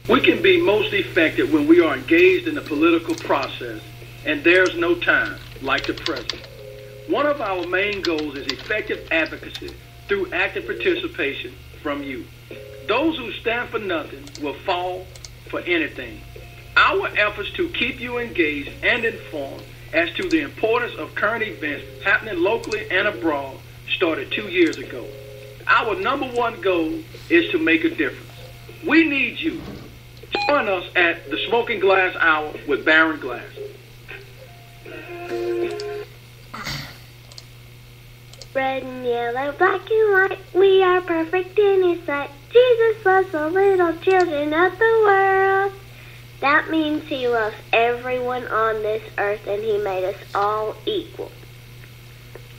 We can be most effective when we are engaged in the political process, and there's no time like the present. One of our main goals is effective advocacy through active participation from you. Those who stand for nothing will fall for anything. Our efforts to keep you engaged and informed as to the importance of current events happening locally and abroad started 2 years ago. Our number one goal is to make a difference. We need you. Join us at the Smoking Glass Hour with Baron Glass. Red and yellow, black and white, we are perfect in His sight. Jesus loves the little children of the world. That means He loves everyone on this earth, and He made us all equal.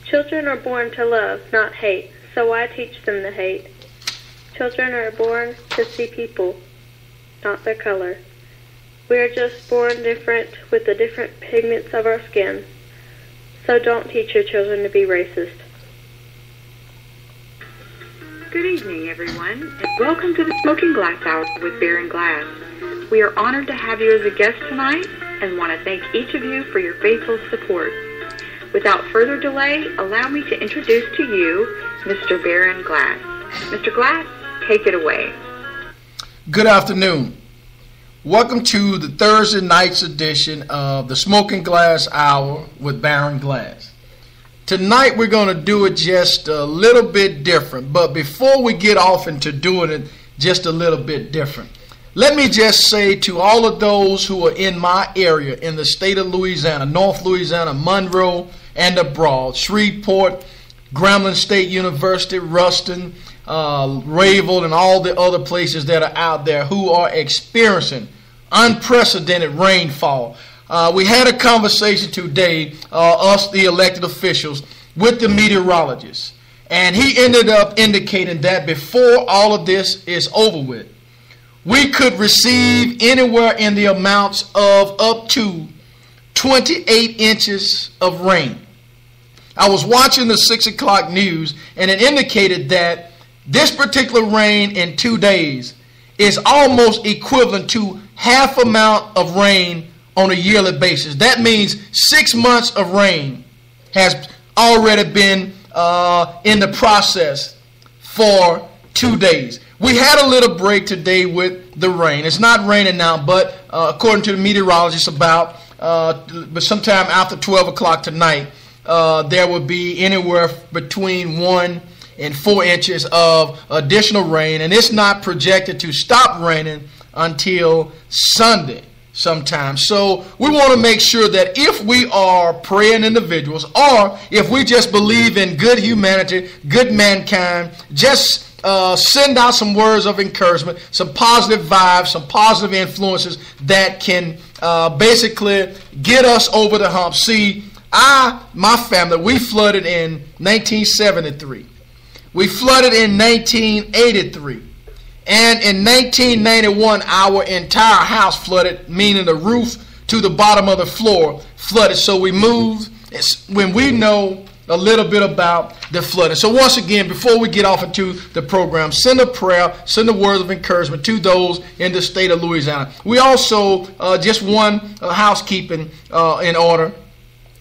Children are born to love, not hate, so why teach them to hate? Children are born to see people, not their color. We are just born different with the different pigments of our skin. So don't teach your children to be racist. Good evening, everyone, and welcome to the Smoking Glass Hour with Baron Glass. We are honored to have you as a guest tonight and want to thank each of you for your faithful support. Without further delay, allow me to introduce to you Mr. Baron Glass. Mr. Glass, take it away. Good afternoon. Welcome to the Thursday night's edition of the Smoking Glass Hour with Baron Glass. Tonight we're going to do it just a little bit different, but before we get off into doing it just a little bit different, let me just say to all of those who are in my area in the state of Louisiana, North Louisiana, Monroe, and abroad, Shreveport, Grambling State University, Ruston, Rayville, and all the other places that are out there who are experiencing unprecedented rainfall. We had a conversation today, us the elected officials, with the meteorologist, and he ended up indicating that before all of this is over with, we could receive anywhere in the amounts of up to 28 inches of rain. I was watching the 6 o'clock news, and it indicated that this particular rain in 2 days is almost equivalent to half amount of rain on a yearly basis. That means 6 months of rain has already been in the process for 2 days. We had a little break today with the rain. It's not raining now, but according to the meteorologists, but sometime after 12 o'clock tonight, there will be anywhere between 1 and 4 inches of additional rain, and it's not projected to stop raining until Sunday sometime. So we want to make sure that if we are praying individuals, or if we just believe in good humanity, good mankind, just send out some words of encouragement, some positive vibes, some positive influences that can basically get us over the hump. See, my family, we flooded in 1973. We flooded in 1983. And in 1991, our entire house flooded, meaning the roof to the bottom of the floor flooded. So we moved when we know a little bit about the flooding. So once again, before we get off into the program, send a prayer, send a word of encouragement to those in the state of Louisiana. We also, just one housekeeping in order.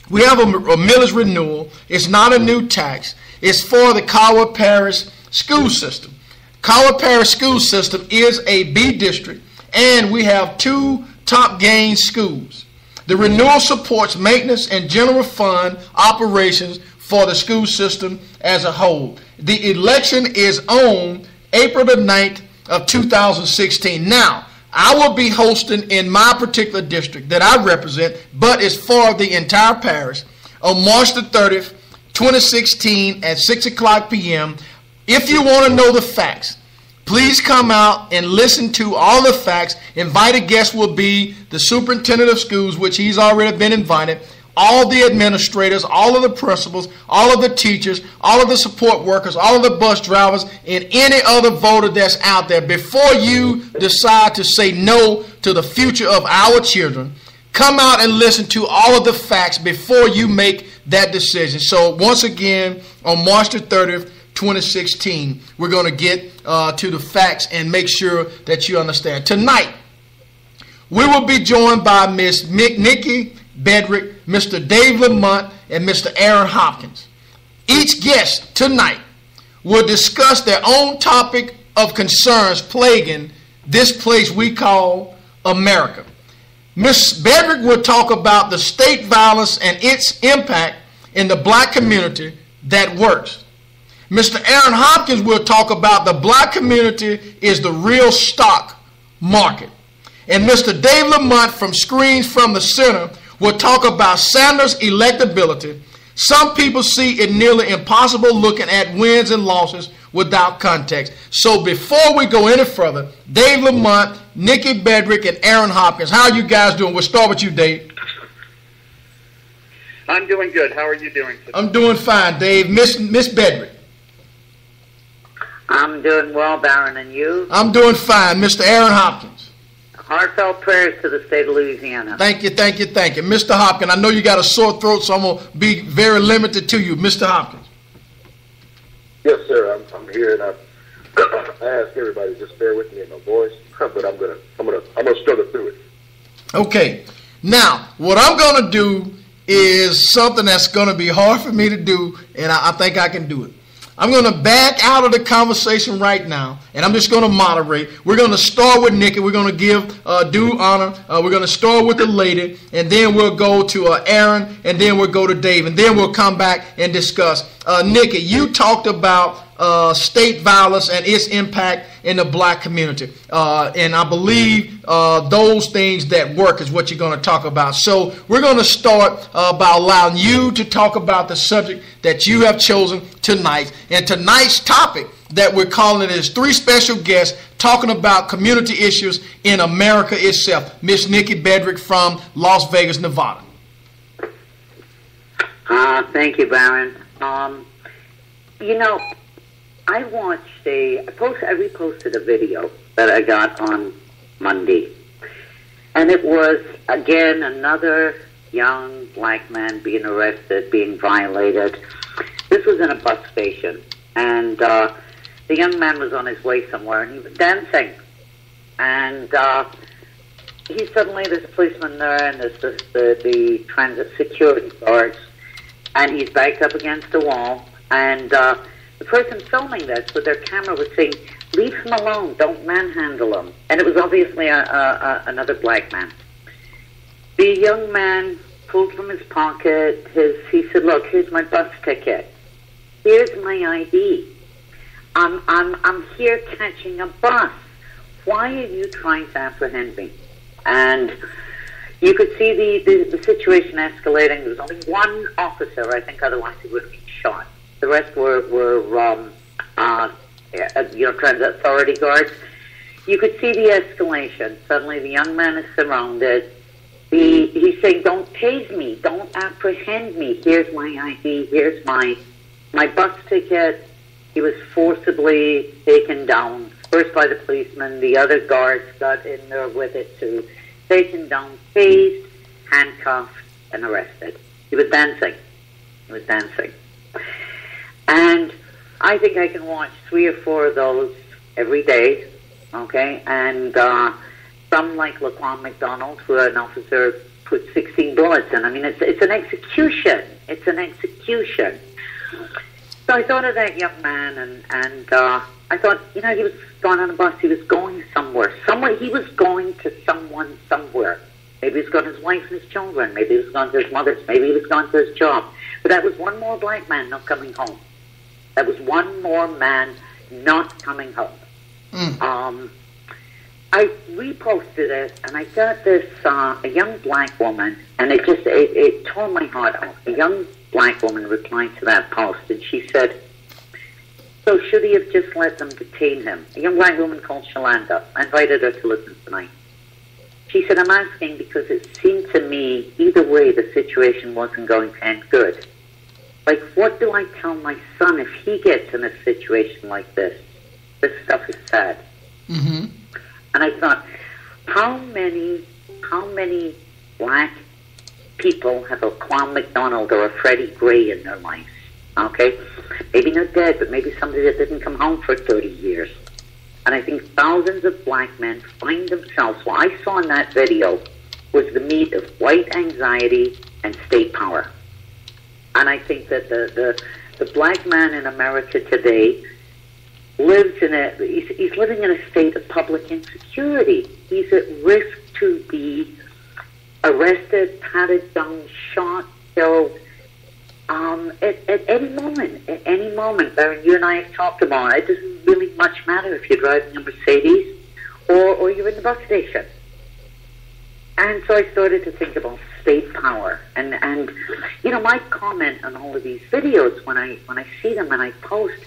We have a millage renewal. It's not a new tax. It's for the Coward Parish school system. Coward Parish school system is a B district, and we have 2 top gain schools. The renewal supports maintenance and general fund operations for the school system as a whole. The election is on April the 9th of 2016. Now, I will be hosting in my particular district that I represent, but it's for the entire parish, on March the 30th, 2016 at 6 o'clock p.m. If you want to know the facts, please come out and listen to all the facts. Invited guests will be the superintendent of schools, which he's already been invited, all the administrators, all of the principals, all of the teachers, all of the support workers, all of the bus drivers, and any other voter that's out there. Before you decide to say no to the future of our children, come out and listen to all of the facts before you make that decision. So once again, on March the 30th, 2016. We're going to get to the facts and make sure that you understand. Tonight, we will be joined by Miss Nikki, Bedrick, Mr. Dave Lamont, and Mr. Aaron Hopkins. Each guest tonight will discuss their own topic of concerns plaguing this place we call America. Ms. Bedrick will talk about the state violence and its impact in the black community that works. Mr. Aaron Hopkins will talk about the black community is the real stock market. And Mr. Dave Lamont from Screens from the Center will talk about Sanders' electability. Some people see it nearly impossible looking at wins and losses without context. So before we go any further, Dave Lamont, Nikki Bedrick, and Aaron Hopkins, how are you guys doing? We'll start with you, Dave. I'm doing good. How are you doing today? I'm doing fine, Dave. Miss Bedrick. I'm doing well, Baron, and you? I'm doing fine. Mr. Aaron Hopkins. Heartfelt prayers to the state of Louisiana. Thank you. Mr. Hopkins, I know you got a sore throat, so I'm going to be very limited to you. Mr. Hopkins. Yes, sir. I'm here, and I ask everybody to just bear with me in my voice, but I'm gonna struggle through it. Okay. Now, what I'm going to do is something that's going to be hard for me to do, and I think I can do it. I'm going to back out of the conversation right now, and I'm just going to moderate. We're going to start with Nikki. We're going to give due honor. We're going to start with the lady, and then we'll go to Aaron, and then we'll go to Dave, and then we'll come back and discuss. Nikki, you talked about state violence and its impact in the black community. And I believe those things that work is what you're going to talk about. So we're going to start by allowing you to talk about the subject that you have chosen tonight. And tonight's topic that we're calling is 3 special guests talking about community issues in America itself. Miss Nikki Bedrick from Las Vegas, Nevada. Thank you, Baron. I watched I reposted a video that I got on Monday. And it was, again, another young black man being arrested, being violated. This was in a bus station. And the young man was on his way somewhere, and he was dancing. And there's a policeman there, and there's the transit security guards. And he's backed up against the wall. And the person filming this with their camera was saying, "Leave him alone, don't manhandle him." And it was obviously another black man. The young man pulled from his pocket he said, "Look, here's my bus ticket. Here's my ID. I'm here catching a bus. Why are you trying to apprehend me?" And you could see the situation escalating. There was only one officer, I think, otherwise he would have been shot. The rest were transit authority guards. You could see the escalation. Suddenly the young man is surrounded. He's saying, "Don't tase me. Don't apprehend me. Here's my ID. Here's my bus ticket." He was forcibly taken down, first by the policeman. The other guards got in there with it too. Taken down, tased, handcuffed, and arrested. He was dancing. And I think I can watch 3 or 4 of those every day, okay? And some like Laquan McDonald, where an officer put 16 bullets in. I mean, it's an execution. It's an execution. So I thought of that young man, and I thought, he was going on a bus. He was going somewhere. He was going to someone somewhere. Maybe he was going to his wife and his children. Maybe he was going to his mother's. Maybe he was going to his job. But that was one more black man not coming home. That was one more man not coming home. I reposted it, and I got this, a young black woman, and it tore my heart out. A young black woman replied to that post, and she said, "So should he have just let them detain him?" A young black woman called Shalanda. I invited her to listen tonight. She said, "I'm asking because it seemed to me either way the situation wasn't going to end good. Like, what do I tell my son if he gets in a situation like this? This stuff is sad." Mm-hmm. And I thought, how many black people have a Laquan McDonald or a Freddie Gray in their lives? Okay? Maybe not dead, but maybe somebody that didn't come home for 30 years. And I think thousands of black men find themselves, what I saw in that video was the meat of white anxiety and state power. And I think that the black man in America today lives he's living in a state of public insecurity. He's at risk to be arrested, patted down, shot, killed, at any moment. At any moment, Baron, you and I have talked about it. It doesn't really much matter if you're driving a Mercedes or you're in the bus station. And so I started to think about state power, and you know, my comment on all of these videos when I see them and I post,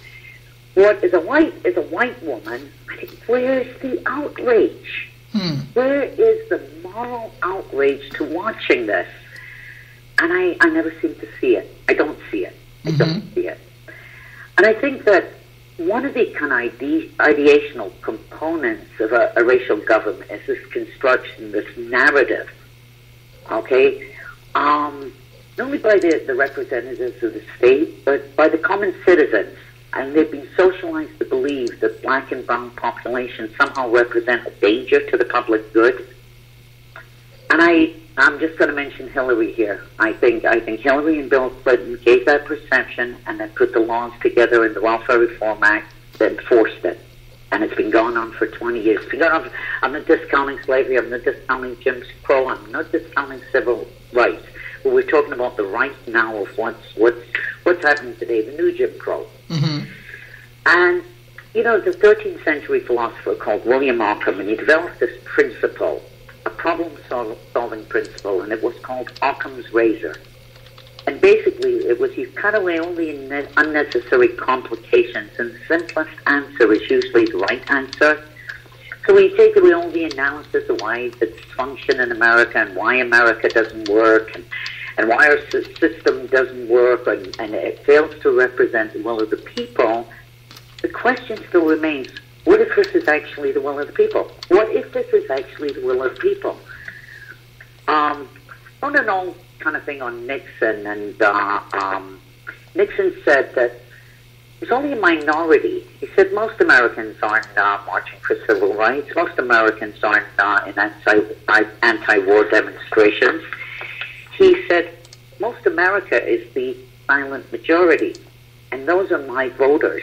what is a white woman, I think, where's the outrage? Where is the moral outrage to watching this? And I never seem to see it. I don't see it. I don't see it. And I think that one of the kind of ideational components of a racial government is this construction, this narrative, okay? Not only by the representatives of the state, but by the common citizens. And they've been socialized to believe that black and brown populations somehow represent a danger to the public good. And I'm just going to mention Hillary here. I think Hillary and Bill Clinton gave that perception and then put the laws together in the Welfare Reform Act that enforced it. And it's been going on for 20 years. It's been going on. I'm not discounting slavery. I'm not discounting Jim Crow. I'm not discounting civil rights. But we're talking about the right now of what's happening today, the new Jim Crow. And, you know, the 13th century philosopher called William Ockham, and he developed this principle, a problem-solving principle, and it was called Occam's razor. And basically, it was you cut away all the unnecessary complications, and the simplest answer is usually the right answer. So we take away all the analysis of why the dysfunction in America and why America doesn't work, and why our system doesn't work, and it fails to represent the will of the people. The question still remains, what if this is actually the will of the people? What if this is actually the will of the people? On an old kind of thing on Nixon, and Nixon said that there's only a minority. He said most Americans aren't marching for civil rights. Most Americans aren't in anti-war demonstrations. He said most America is the silent majority, and those are my voters.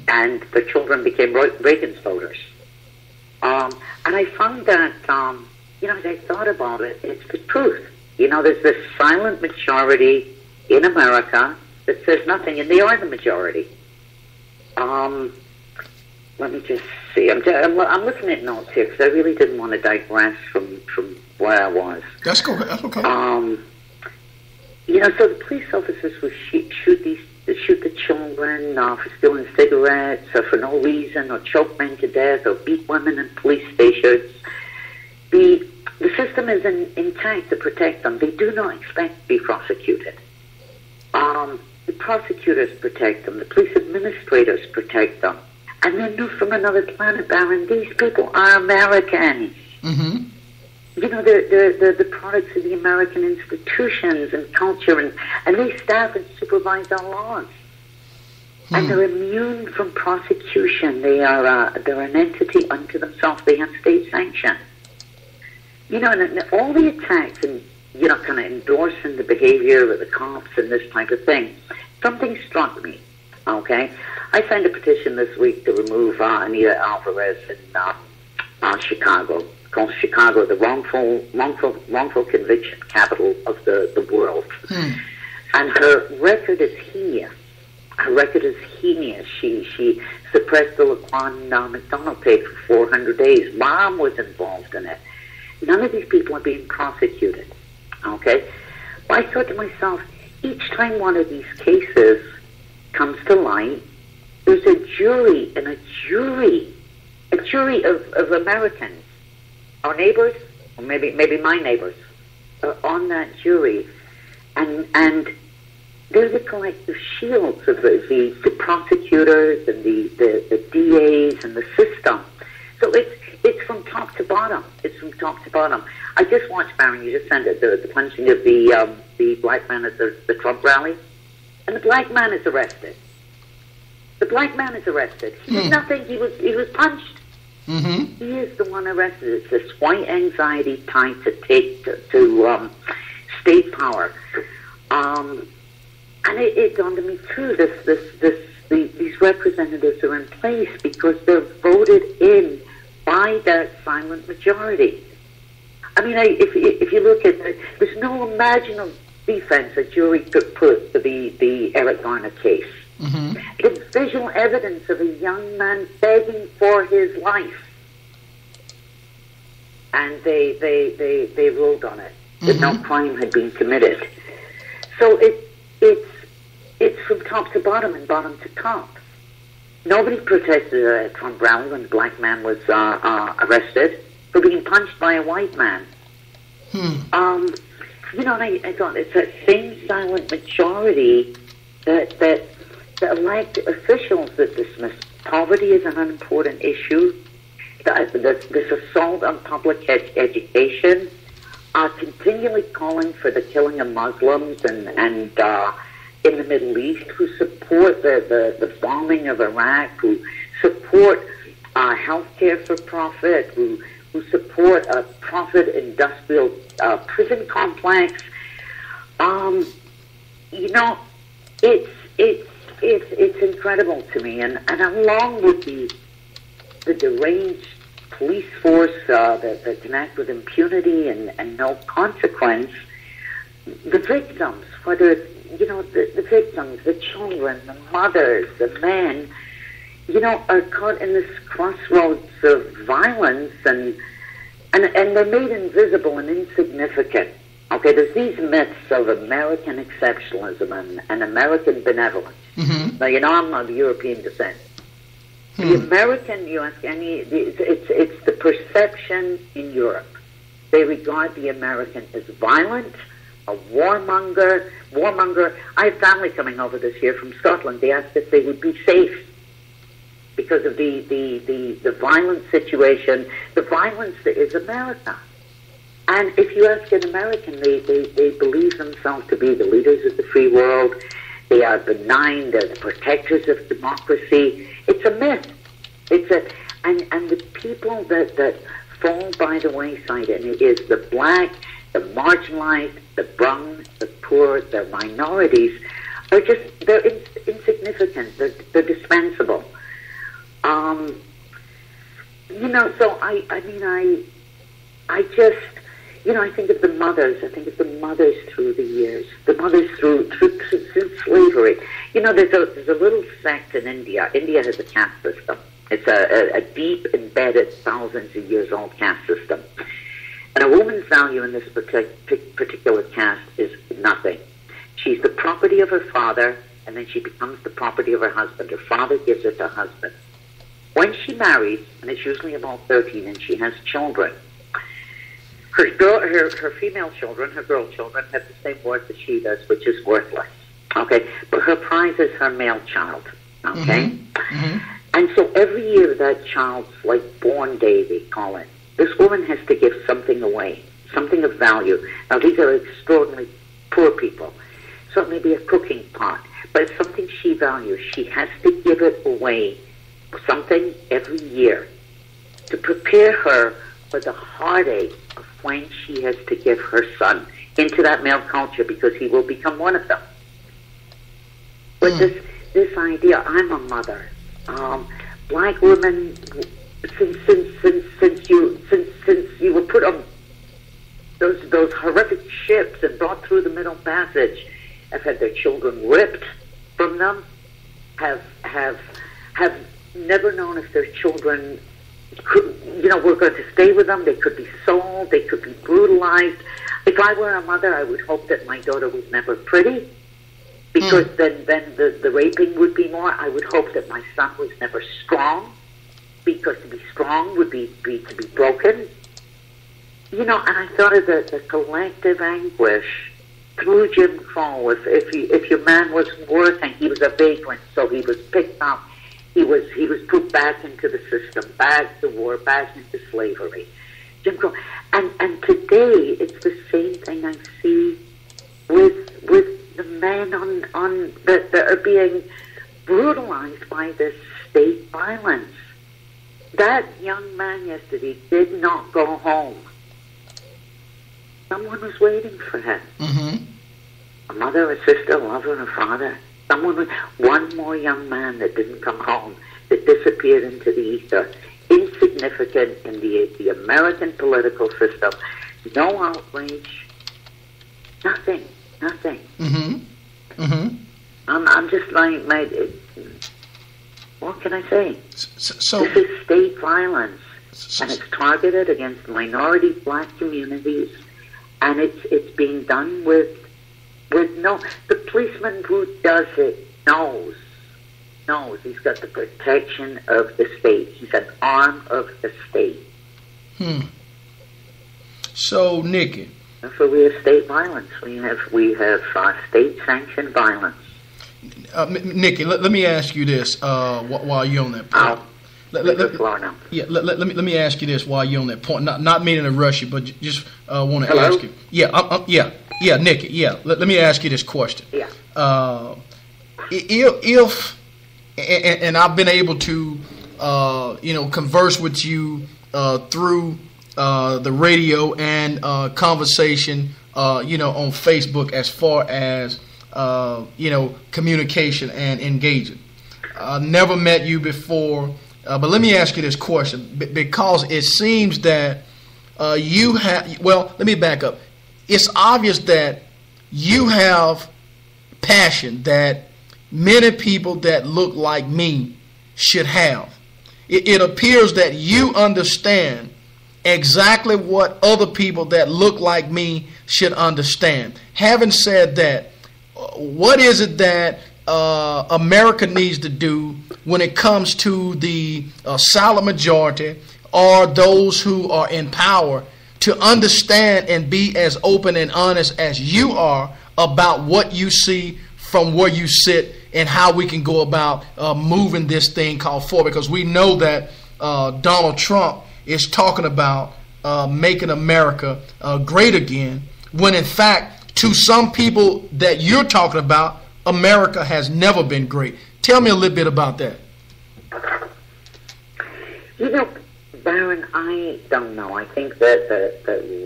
And the children became Reagan's voters. And I found that, you know, as I thought about it, it's the truth. You know, there's this silent majority in America that says nothing, and they are the majority. Let me just see. I'm looking at notes here because I really didn't want to digress from where I was. That's okay. You know, so the police officers would shoot the children for stealing cigarettes or for no reason, or choke men to death, or beat women in police stations. The system is intact to protect them. They do not expect to be prosecuted. The prosecutors protect them. The police administrators protect them. And they're not from another planet, Baron. These people are Americans. You know, they're the products of the American institutions and culture, and they staff and supervise our laws. And they're immune from prosecution. They're an entity unto themselves. They have state sanction. You know, and all the attacks and, you know, kind of endorsing the behavior of the cops and this type of thing, something struck me, okay? I signed a petition this week to remove Anita Alvarez in Chicago. Called Chicago, the wrongful conviction capital of the world. And her record is heinous. She suppressed the Laquan McDonald page for 400 days. Mom was involved in it. None of these people are being prosecuted. Okay? Well, I thought to myself, each time one of these cases comes to light, there's a jury of Americans, our neighbors, or maybe my neighbors, are on that jury, and they're the collective shields of the prosecutors and the DAs and the system. So it's from top to bottom. It's from top to bottom. I just watched, Baron, you just sent it, the punching of the black man at the Trump rally. and the black man is arrested. The black man is arrested. He did nothing. He was punched. Mm-hmm. He is the one arrested. It's this white anxiety tied to state power. And it dawned on me too. These representatives are in place because they're voted in by that silent majority. I mean, if you look at it, there's no imaginable defense a jury could put for the Eric Garner case. Mm-hmm. It's visual evidence of a young man begging for his life, and they ruled on it that no crime had been committed. So it's from top to bottom and bottom to top. Nobody protested at Trump Brown when the black man was arrested for being punched by a white man. You know, and I thought it's that same silent majority that elect officials that dismiss poverty as an unimportant issue, this assault on public education, continually calling for the killing of Muslims and in the Middle East, who support the bombing of Iraq, who support health care for profit, who support a profit industrial prison complex. You know, it's incredible to me, and along with the deranged police force that can act with impunity and no consequence, the victims, whether it's, you know, the victims, the children, the mothers, the men, you know, are caught in this crossroads of violence, and they're made invisible and insignificant. Okay, there's these myths of American exceptionalism and American benevolence. Mm-hmm. Now, you know, I'm of European descent. The American, you ask any, it's the perception in Europe. They regard the American as violent, a warmonger. I have family coming over this year from Scotland. They asked if they would be safe because of the violent situation, the violence that is America. And if you ask an American, they believe themselves to be the leaders of the free world. They are benign. They're the protectors of democracy. It's a myth. And the people that fall by the wayside, and it is the black, the marginalized, the brown, the poor, the minorities, they're insignificant. They're dispensable. You know, so I just, you know, I think of the mothers. I think of the mothers through the years, the mothers through slavery. You know, there's a little sect in India. India has a caste system. It's a deep, embedded, thousands of years old caste system. And a woman's value in this particular caste is nothing. She's the property of her father, and then she becomes the property of her husband. Her father gives it to her husband. When she marries, and it's usually about 13, and she has children, her female children, her girl children, have the same worth that she does, which is worthless. Okay? But her prize is her male child. Okay? Mm-hmm. And so every year that child's like born day, they call it. This woman has to give something away, something of value. Now, these are extraordinarily poor people. So it may be a cooking pot, but it's something she values. She has to give it away, something every year, to prepare her for the heartache of when she has to give her son into that male culture, because he will become one of them. But this idea, I'm a mother. Black women, since you were put on those horrific ships and brought through the Middle Passage, have had their children ripped from them, have never known if their children could, you know, were going to stay with them. They could be sold. They could be brutalized. If I were a mother, I would hope that my daughter was never pretty, because then the raping would be more. I would hope that my son was never strong, because to be strong would be to be broken. You know, and I thought of the collective anguish through Jim Crow. If your man wasn't working, he was a vagrant, so he was picked up. He was put back into the system, back to war, back into slavery. Jim Crow. And today it's the same thing I see with the men on that are being brutalized by this state violence. That young man yesterday did not go home. Someone was waiting for him. Mm-hmm. A mother, a sister, a lover, a father. One more young man that didn't come home, that disappeared into the ether. Insignificant in the American political system. No outrage. Nothing. Mm-hmm. Mm-hmm. I'm just like, what can I say? So this is state violence, and it's targeted against minority black communities, and it's being done with no. The policeman who does it knows he's got the protection of the state. He's an arm of the state. So, Nikki. So we have state violence. We have state-sanctioned violence. Nikki, let me ask you this while you're on that point. Let me ask you this while you're on that point. Not meaning to rush you, but just want to ask you. Yeah, Nikki. Yeah, let me ask you this question. Yeah. If I've been able to converse with you through the radio and conversation on Facebook as far as communication and engaging. Never met you before, but let me ask you this question because it seems that you have. Well, let me back up. It's obvious that you have passion that many people that look like me should have. It appears that you understand exactly what other people that look like me should understand. Having said that, what is it that America needs to do when it comes to the silent majority or those who are in power to understand and be as open and honest as you are about what you see from where you sit and how we can go about moving this thing called forward? Because we know that Donald Trump is talking about making America great again, when in fact, to some people that you're talking about, America has never been great. Tell me a little bit about that. Baron, I don't know. I think that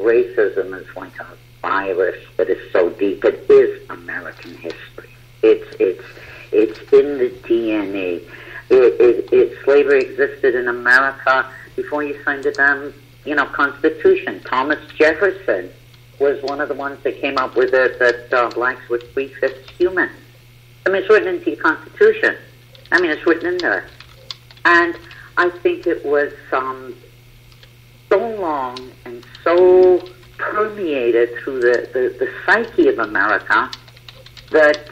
racism is like a virus that is so deep. It is American history. It's in the DNA. Slavery existed in America before you signed the damn, Constitution. Thomas Jefferson was one of the ones that came up with it, that blacks were 3/5 human. I mean, it's written into the Constitution. I mean, it's written in there. And I think it was so long and so permeated through the psyche of America that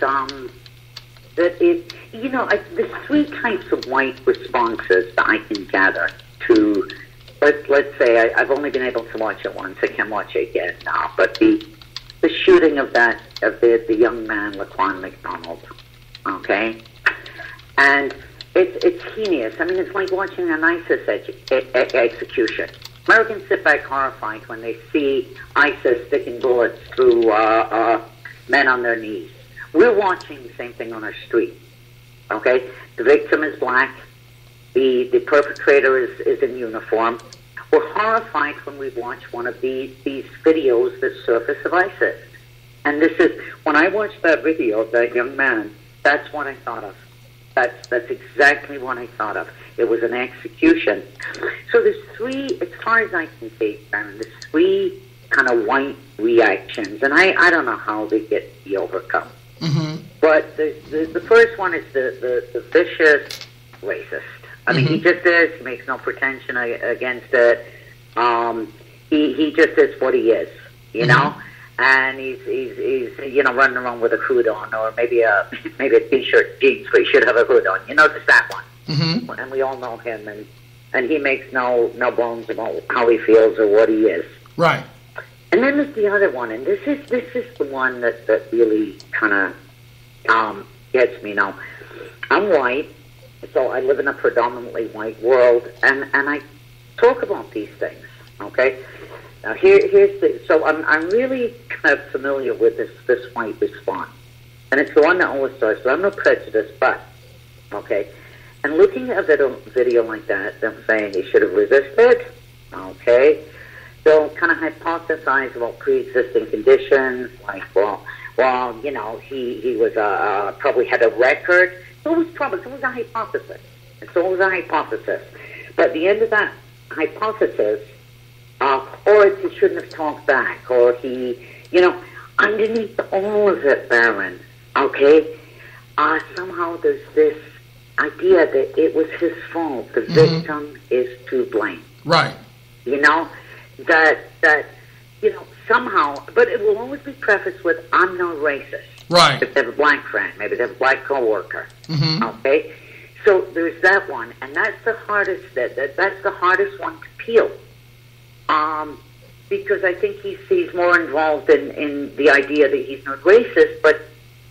there's three types of white responses that I can gather to, let's say, I've only been able to watch it once. I can watch it again now. But the shooting of the young man, Laquan McDonald, okay? And it's heinous. I mean, it's like watching an ISIS execution. Americans sit back horrified when they see ISIS sticking bullets through men on their knees. We're watching the same thing on our street, okay? The victim is black. The perpetrator is in uniform. We're horrified when we watch one of these videos that surface of ISIS. And this is, when I watched that video of that young man, that's what I thought of. That's exactly what I thought of. It was an execution. So there's three, as far as I can see, Baron, there's three kind of white reactions, and I don't know how they get to be overcome. Mm-hmm. But the first one is the vicious racist. I mean, he just is. He makes no pretension against it. He just is what he is, you know. And he's running around with a hood on, or maybe a t-shirt, jeans, but he should have a hood on. Just that one. Mm-hmm. And we all know him, and he makes no bones about how he feels or what he is. Right. And then there's the other one, and this is the one that really kind of gets me. Now, I'm white, so I live in a predominantly white world, and I talk about these things. Okay. Now here's so I'm really kind of familiar with this white response. And it's the one that always starts, so I'm no prejudice, but, okay. And looking at a video like that, them saying he should have resisted, okay. They'll kind of hypothesize about pre-existing conditions, like, well, you know, he was probably had a record. So it was a hypothesis. It's always a hypothesis. But at the end of that hypothesis, or he shouldn't have talked back, or he, you know, underneath all of it, Baron, okay, somehow there's this idea that it was his fault. The victim is to blame. Right. You know, that you know, somehow, but it will always be prefaced with, I'm no racist. Right. If they have a black friend, maybe they have a black coworker. Okay? So there's that one, and that's the hardest, that's the hardest one to peel. Because I think he's more involved in the idea that he's not racist, but,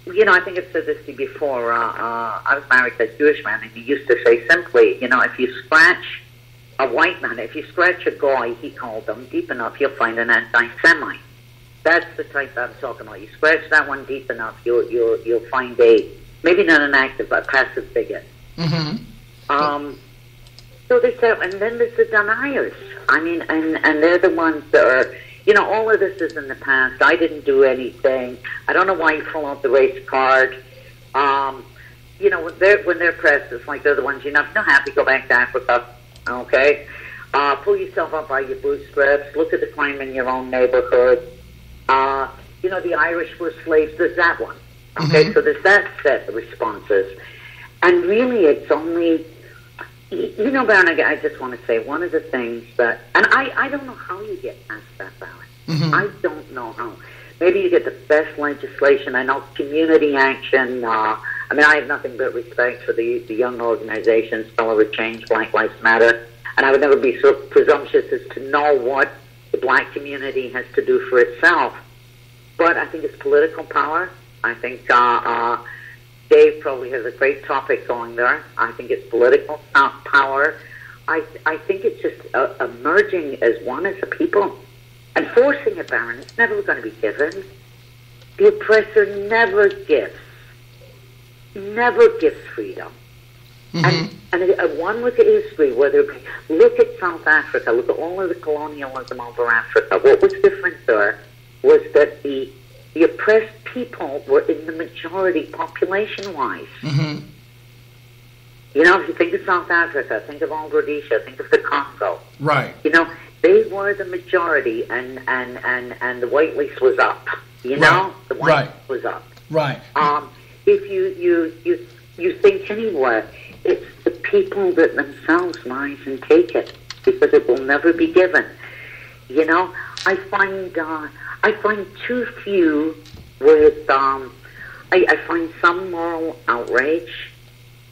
you know, I think I've said this to you before. I was married to a Jewish man, and he used to say simply, you know, if you scratch a white man, if you scratch a guy, he called them, deep enough, you'll find an anti-Semite. That's the type I'm talking about. You scratch that one deep enough, you'll find maybe not an active, but a passive bigot. So there's that, and then there's the deniers. I mean, and they're the ones that are, you know, all of this is in the past. I didn't do anything. I don't know why you pull out the race card. You know, when they're pressed, it's like they're the ones you're not happy, go back to Africa. Okay? Pull yourself up by your bootstraps. Look at the crime in your own neighborhood. You know, the Irish were slaves. There's that one. Okay? So there's that set of responses. And really, it's only, you know, Baron, I just want to say one of the things that, and I don't know how you get past that, Baron. I don't know how. Maybe you get the best legislation. I know community action. I mean, I have nothing but respect for the young organizations, Color Change, Black Lives Matter, and I would never be so presumptuous as to know what the black community has to do for itself. But I think it's political power. I think Dave probably has a great topic going there. I think it's political power. I think it's just emerging as one as a people. And forcing it, Baron, it's never going to be given. The oppressor never gives freedom. And one look at history, look at South Africa, look at all of the colonialism over Africa. What was different there was that the oppressed people were in the majority population-wise. You know, if you think of South Africa, think of Rhodesia, think of the Congo. Right. You know, they were the majority, and the white lace was up. You know, the white lace was up. Right. If you think anywhere, it's the people that themselves rise and take it, because it will never be given. You know, I find too few with I find some moral outrage,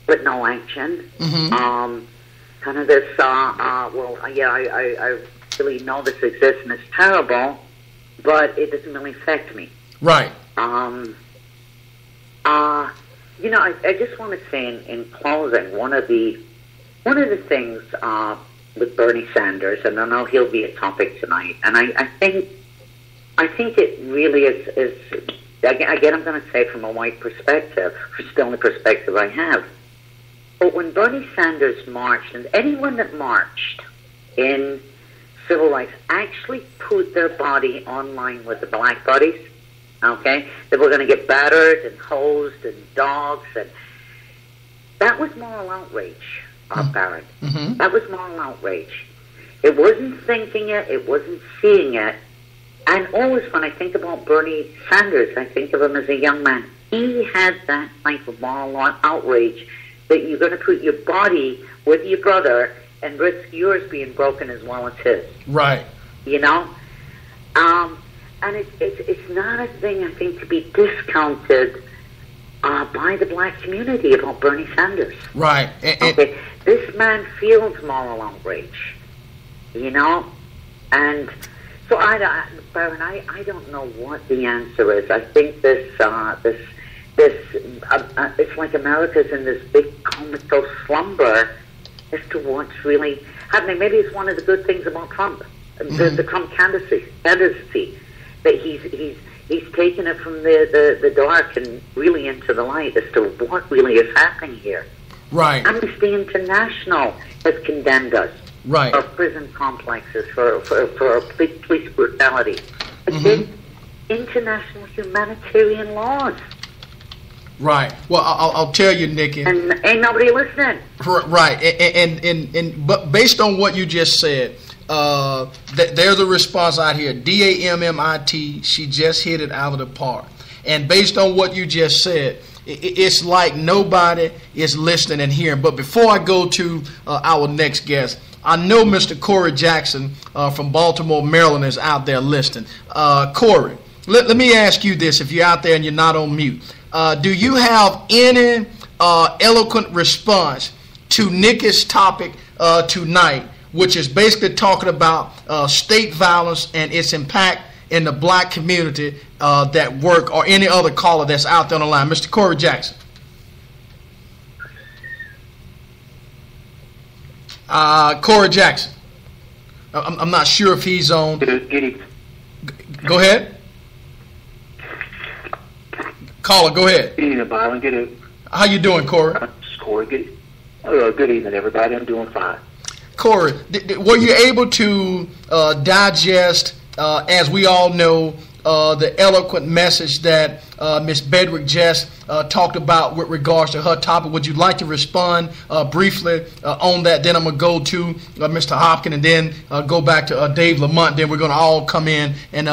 but no action. Kind of this I really know this exists and it's terrible, but it doesn't really affect me. Right. You know, I just want to say in closing, one of the things with Bernie Sanders, and I know he'll be a topic tonight, and I think it really is again, I'm going to say from a white perspective, it's the only perspective I have. But when Bernie Sanders marched, and anyone that marched in civil rights actually put their body online with the black bodies, okay? They were going to get battered and hosed and dogs, and that was moral outrage, Baron. That was moral outrage. It wasn't thinking it, it wasn't seeing it. And always when I think about Bernie Sanders, I think of him as a young man. He had that type of moral outrage that you're going to put your body with your brother and risk yours being broken as well as his. Right. You know? And it's not a thing, I think, to be discounted by the black community about Bernie Sanders. Right. Okay. This man feels moral outrage. You know? And so Baron, I don't know what the answer is. I think this it's like America's in this big comatose slumber as to what's really happening. Maybe it's one of the good things about Trump, the Trump candidacy, that he's He's taken it from the dark and really into the light as to what really is happening here. Right. Amnesty International has condemned us Right. for prison complexes, for police brutality. Against international humanitarian laws. Right. Well, I'll tell you, Nikki. And ain't nobody listening. Right. But based on what you just said, there's a response out here. DAMMIT, she just hit it out of the park. And based on what you just said, it's like nobody is listening and hearing. But before I go to our next guest, I know Mr. Corey Jackson from Baltimore, Maryland is out there listening. Corey, let me ask you this, if you're out there and you're not on mute. Do you have any eloquent response to Nikki's topic tonight, which is basically talking about state violence and its impact in the black community that work, or any other caller that's out there on the line? Mr. Corey Jackson. Corey Jackson. I'm not sure if he's on. Go ahead. Caller, go ahead. Good evening, Byron. Good evening. How you doing, Corey? Corey. Good evening, everybody. I'm doing fine. Corey, were you able to digest, as we all know, the eloquent message that Ms. Bedrick just talked about with regards to her topic? Would you like to respond briefly on that? Then I'm going to go to Mr. Hopkins, and then go back to Dave Lamont. Then we're going to all come in and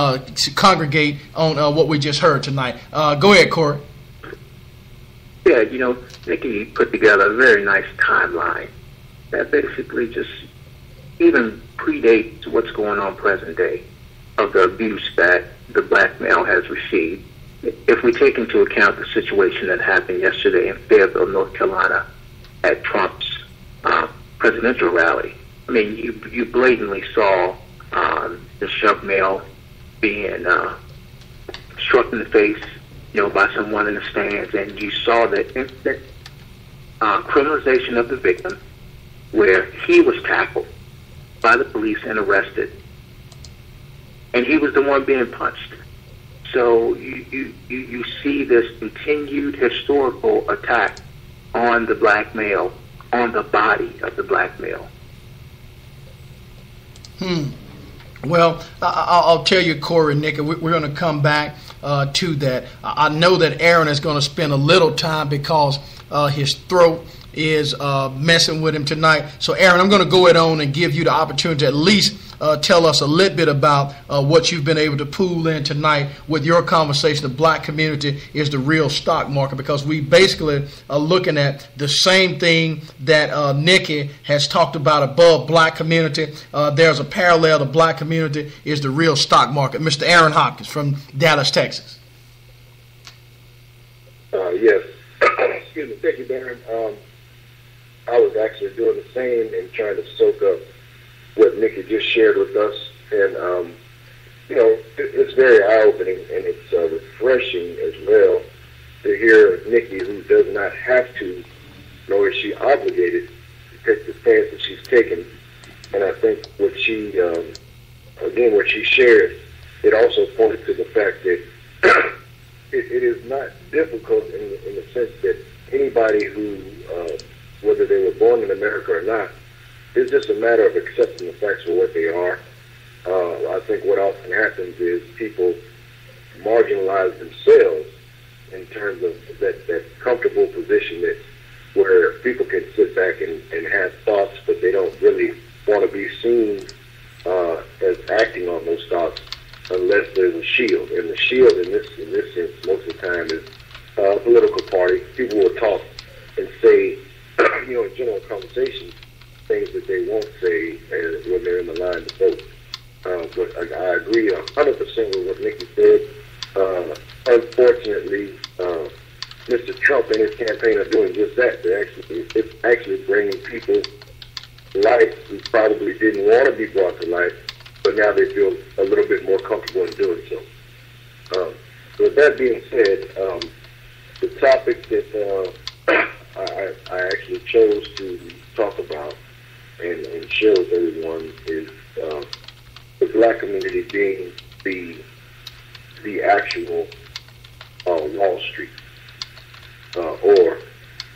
congregate on what we just heard tonight. Go ahead, Corey. Yeah, Nikki put together a very nice timeline that basically just even predates what's going on present day of the abuse that the black male has received. If we take into account the situation that happened yesterday in Fayetteville, North Carolina, at Trump's presidential rally, I mean, you blatantly saw the young male being struck in the face, by someone in the stands, and you saw the instant criminalization of the victim, where he was tackled by the police and arrested, and he was the one being punched. So you see this continued historical attack on the black male, on the body of the black male. Well, I'll tell you, Corey and Nikki, we're going to come back to that. I know that Aaron is going to spend a little time because his throat is messing with him tonight. So, Aaron, I'm going to go ahead on and give you the opportunity to at least tell us a little bit about what you've been able to pool in tonight with your conversation. The black community is the real stock market, because we basically are looking at the same thing that Nikki has talked about above black community. There's a parallel. The black community is the real stock market. Mr. Aaron Hopkins from Dallas, Texas. Yes. Excuse me. Thank you, Darren. I was actually doing the same and trying to soak up what Nikki just shared with us. And, it's very eye-opening, and it's refreshing as well to hear Nikki, who does not have to, nor is she obligated to take the stance that she's taken. And I think what she shared, it also pointed to the fact that it is not difficult in the sense that anybody who, whether they were born in America or not, it's just a matter of accepting the facts for what they are. I think what often happens is people marginalize themselves in terms of that comfortable position that where people can sit back and have thoughts, but they don't really want to be seen as acting on those thoughts unless there's a shield. And the shield in this sense most of the time is a political party. People will talk and say, in general conversations, things that they won't say when they're in the line to vote. But I agree 100% with what Nikki said. Unfortunately, Mr. Trump and his campaign are doing just that. It's actually bringing people to life who probably didn't want to be brought to life, but now they feel a little bit more comfortable in doing so. With that being said, the topic that I actually chose to talk about and share with everyone is the black community being the the actual Wall Street or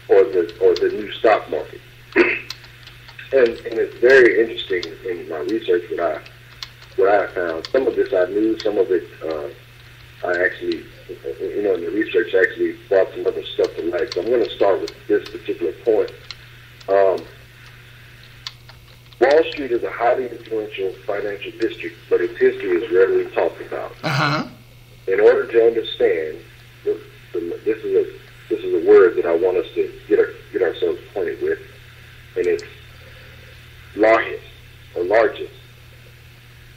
the new stock market. And it's very interesting in my research what I found. Some of this I knew, some of it I actually, in the research actually brought some other stuff to light. So I'm going to start with this particular point. Wall Street is a highly influential financial district, but its history is rarely talked about. Uh-huh. In order to understand, this is a word that I want us to get ourselves acquainted with, and it's largest, or largest.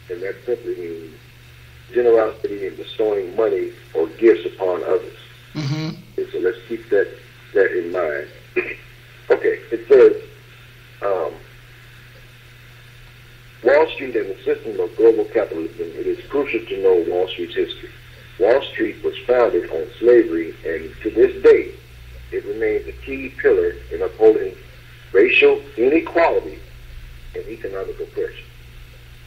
And that simply means generosity in bestowing money or gifts upon others. Mm-hmm. And so let's keep that in mind. Okay, it says, Wall Street and the system of global capitalism, it is crucial to know Wall Street's history. Wall Street was founded on slavery, and to this day, it remains a key pillar in upholding racial inequality and economic oppression.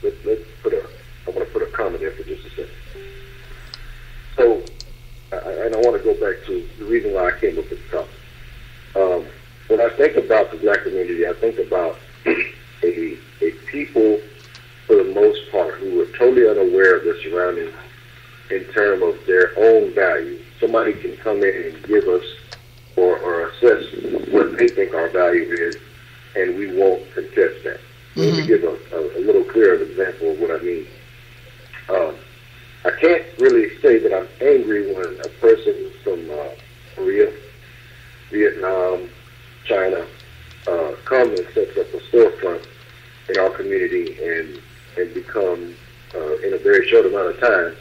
I want to put a comma there for just a second. So, and I want to go back to the reason why I came up with the topic. When I think about the black community, I think about a people, for the most part, who are totally unaware of their surroundings in terms of their own value. Somebody can come in and give us or assess what they think our value is, and we won't contest that. Mm-hmm. Let me give a little clearer example of what I mean. I can't really say that I'm angry when a person from Korea, Vietnam, China comes and sets up a storefront in our community and become, in a very short amount of time,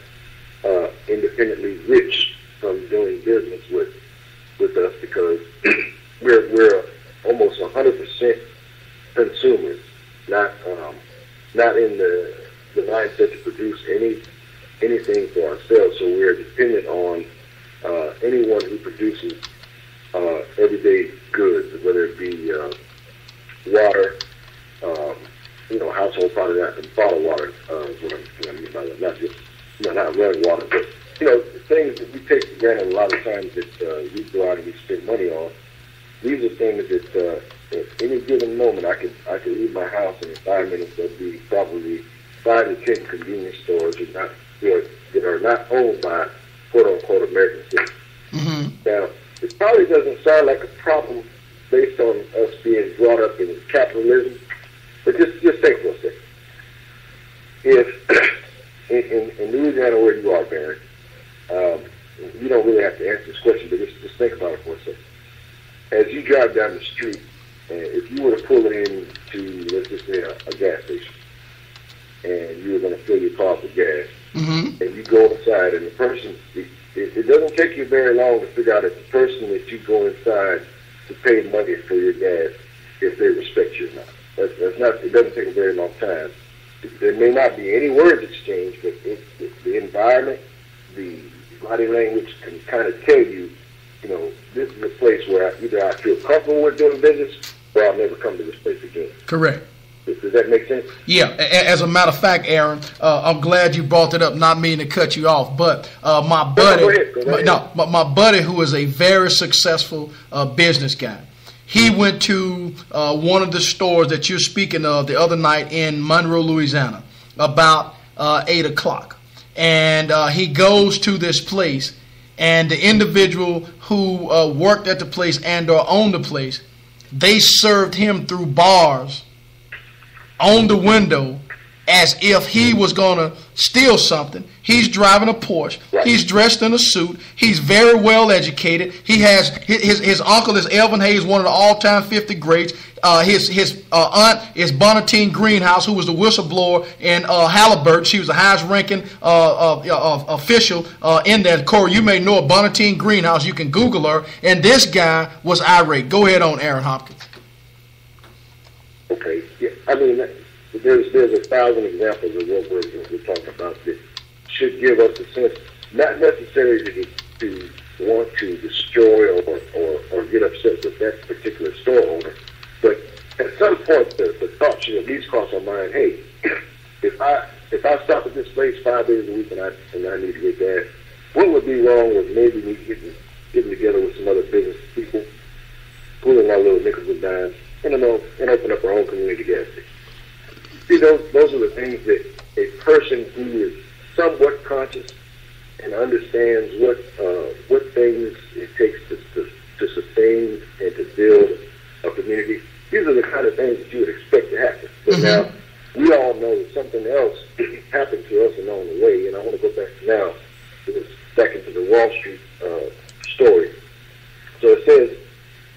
independently rich from doing business with us, because we're almost 100% consumers, not in the mindset to produce anything for ourselves. So we're dependent on anyone who produces everyday goods, whether it be water, household product and bottled water. What I mean by that, not just not running water, but things that we take for granted a lot of times that we go out and we spend money on. These are things that at any given moment I could leave my house and in 5 minutes there'll be probably 5 to 10 convenience stores that are not owned by quote unquote American citizens. Mm-hmm. Now, it probably doesn't sound like a problem based on us being brought up in capitalism, but just think for a second. If in Louisiana, where you are, Barry, you don't really have to answer this question, but just think about it for a second. As you drive down the street, if you were to pull in to, let's just say, a gas station, and you were going to fill your car with gas, mm-hmm. and you go inside, and the person, it doesn't take you very long to figure out if the person that you go inside to pay money for your gas, if they respect you or not. It doesn't take a very long time. There may not be any words exchanged, but the environment, the body language can kind of tell you, this is a place where either I feel comfortable with doing business or I'll never come to this place again. Correct. Does that make sense? Yeah. As a matter of fact, Aaron, I'm glad you brought it up. Not meaning to cut you off, but my buddy, go ahead. My buddy, who is a very successful business guy, he went to one of the stores that you're speaking of the other night in Monroe, Louisiana, about 8 o'clock, and he goes to this place, and the individual who worked at the place and or owned the place, they served him through bars on the window as if he was going to steal something. He's driving a Porsche. Right. He's dressed in a suit. He's very well educated. He has his uncle is Elvin Hayes, one of the all-time 50 greats. His aunt is Bonatine Greenhouse, who was the whistleblower in Halliburton. She was the highest-ranking official in that. Corey, you may know of Bonatine Greenhouse. You can Google her. And this guy was irate. Go ahead on, Aaron Hopkins. Okay. Yeah. I mean, there's 1,000 examples of what we're talking about that should give us a sense, not necessarily to want to destroy or get upset with that particular store owner, but at some point the thought should at least cross our mind, hey, if if I stop at this place 5 days a week and I need to get gas, what would be wrong with maybe me getting together with some other business people, pulling our little nickels and dimes, and open up our own community gas station? See, those are the things that a person who is somewhat conscious and understands what things it takes to sustain and to build a community. These are the kind of things that you would expect to happen. But now, we all know that something else happened to us along the way, and I want to go back into the Wall Street story. So it says,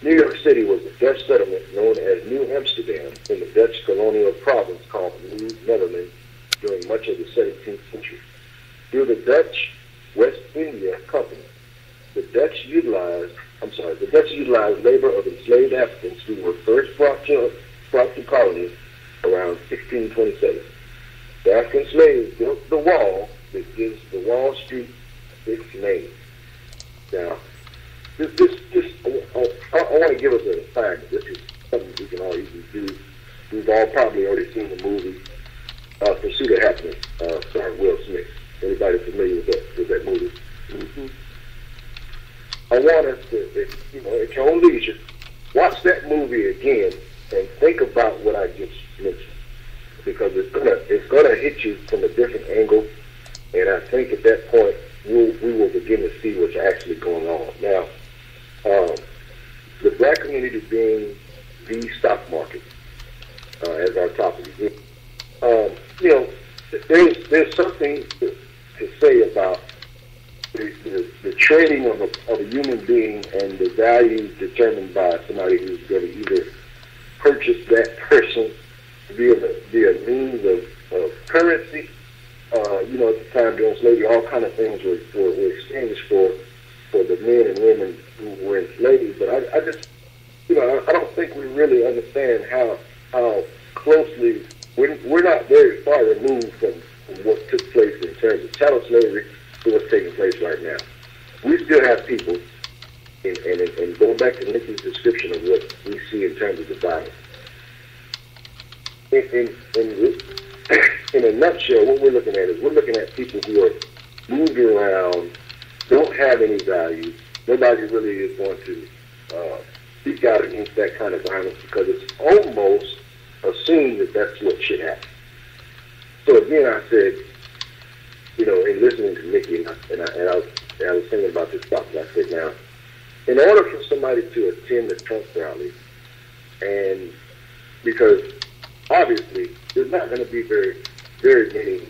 New York City was a Dutch settlement known as New Amsterdam in the Dutch colonial province called New Netherlands during much of the 17th century. Through the Dutch West India Company, the Dutch utilized labor of enslaved Africans who were first brought to colonies around 1627. The African slaves built the wall that gives the Wall Street its name. Now, I want to give us an assignment. This is something we can all easily do. We've all probably already seen the movie Pursuit of Happiness, starring Will Smith. Anybody familiar with that movie? Mm-hmm. I want us to, at your own leisure, watch that movie again and think about what I just mentioned, because it's gonna hit you from a different angle, and I think at that point we will begin to see what's actually going on. Now, the black community being the stock market as our topic. There's something to say about the trading of a human being and the value determined by somebody who's going to either purchase that person via means of currency. At the time during slavery, all kind of things were exchanged for the men and women who were enslaved. But I just, I don't think we really understand how closely we're not very far removed from what took place in terms of chattel slavery to what's taking place right now. We still have people, and going back to Nikki's description of what we see in terms of the violence. In a nutshell, what we're looking at people who are moving around, don't have any value. Nobody really is going to speak out against that kind of violence because it's almost assumed that that's what should happen. So again, I said, in listening to Nikki, and I was thinking about this topic, I said, now, in order for somebody to attend the Trump rally, and because obviously there's not going to be very, very many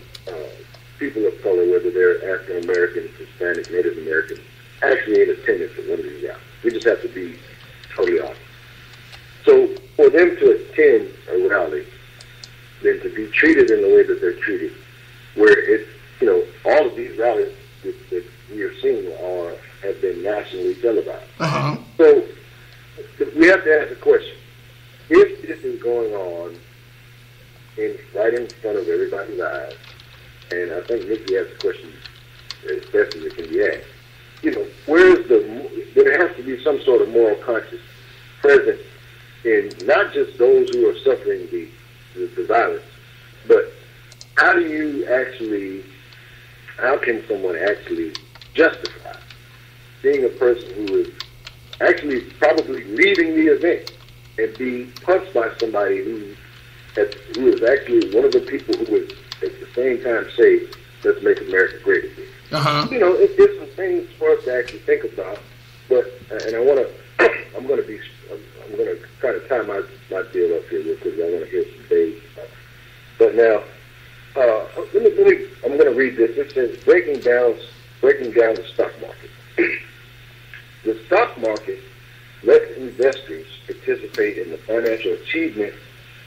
people of color, whether they're African American, Hispanic, Native American, actually in attendance at one of these rallies. We just have to be totally honest. So for them to attend a rally, then to be treated in the way that they're treated, where it's, all of these rallies that we are seeing have been nationally televised. Uh-huh. So we have to ask the question, if this is going on right in front of everybody's eyes, and I think Nikki asked the question as best as it can be asked, there has to be some sort of moral conscience present in not just those who are suffering the violence, but how can someone actually justify being a person who is actually probably leaving the event and being punched by somebody who is actually one of the people who would at the same time say, let's make America great again. Uh-huh. It's some things for us to actually think about, but, and I'm going to try to tie my deal up here because I want to hear some days. But now, I'm going to read this. It says, breaking down the stock market. The stock market lets investors participate in the financial achievement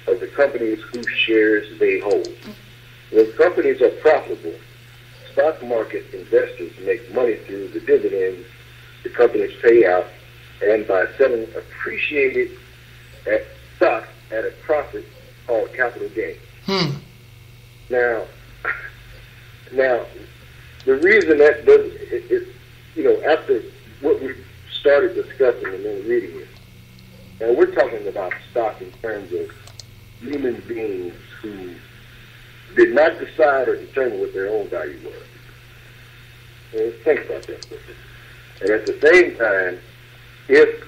of the companies whose shares they hold. When companies are profitable, stock market investors make money through the dividends the companies pay out and by selling appreciated stock at a profit called capital gain. Now, the reason that doesn't, after what we started discussing and then reading it, and we're talking about stock in terms of human beings who did not decide or determine what their own value was. And think about that. And at the same time, if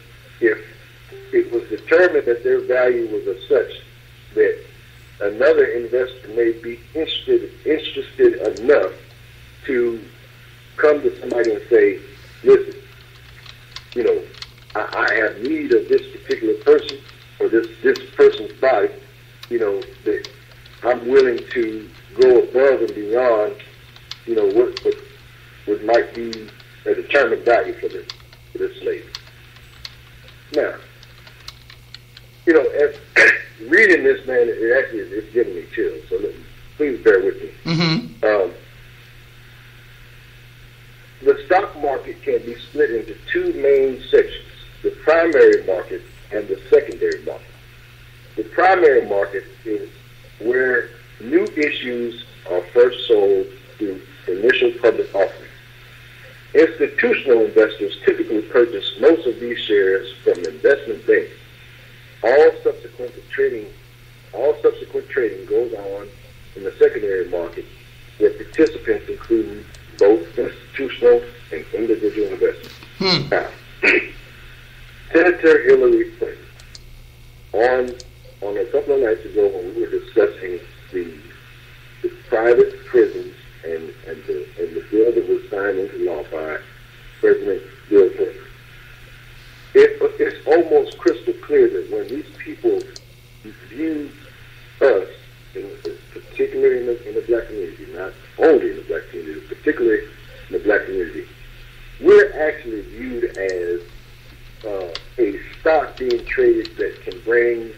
it was determined that their value was of such that another investor may be interested enough to come to somebody and say, listen, you know, I have need of this particular person or this person's body, you know, that I'm willing to go above and beyond, you know, what might be a determined value for this slave. Now, you know, as reading this, man, it actually is giving me chills. So please bear with me. Mm-hmm. The stock market can be split into two main sections: the primary market and the secondary market. The primary market is where new issues are first sold through initial public offering. Institutional investors typically purchase most of these shares from investment banks. All subsequent trading goes on in the secondary market, where participants include both institutional and individual investors. Now, Senator Hillary Clinton, on a couple of nights ago when we were discussing the private prisons and the bill that was signed into law by President Bill Clinton, it's almost crystal clear that when these people view us, particularly in the black community, not only in the black community, particularly in the black community, we're actually viewed as a stock being traded that can bring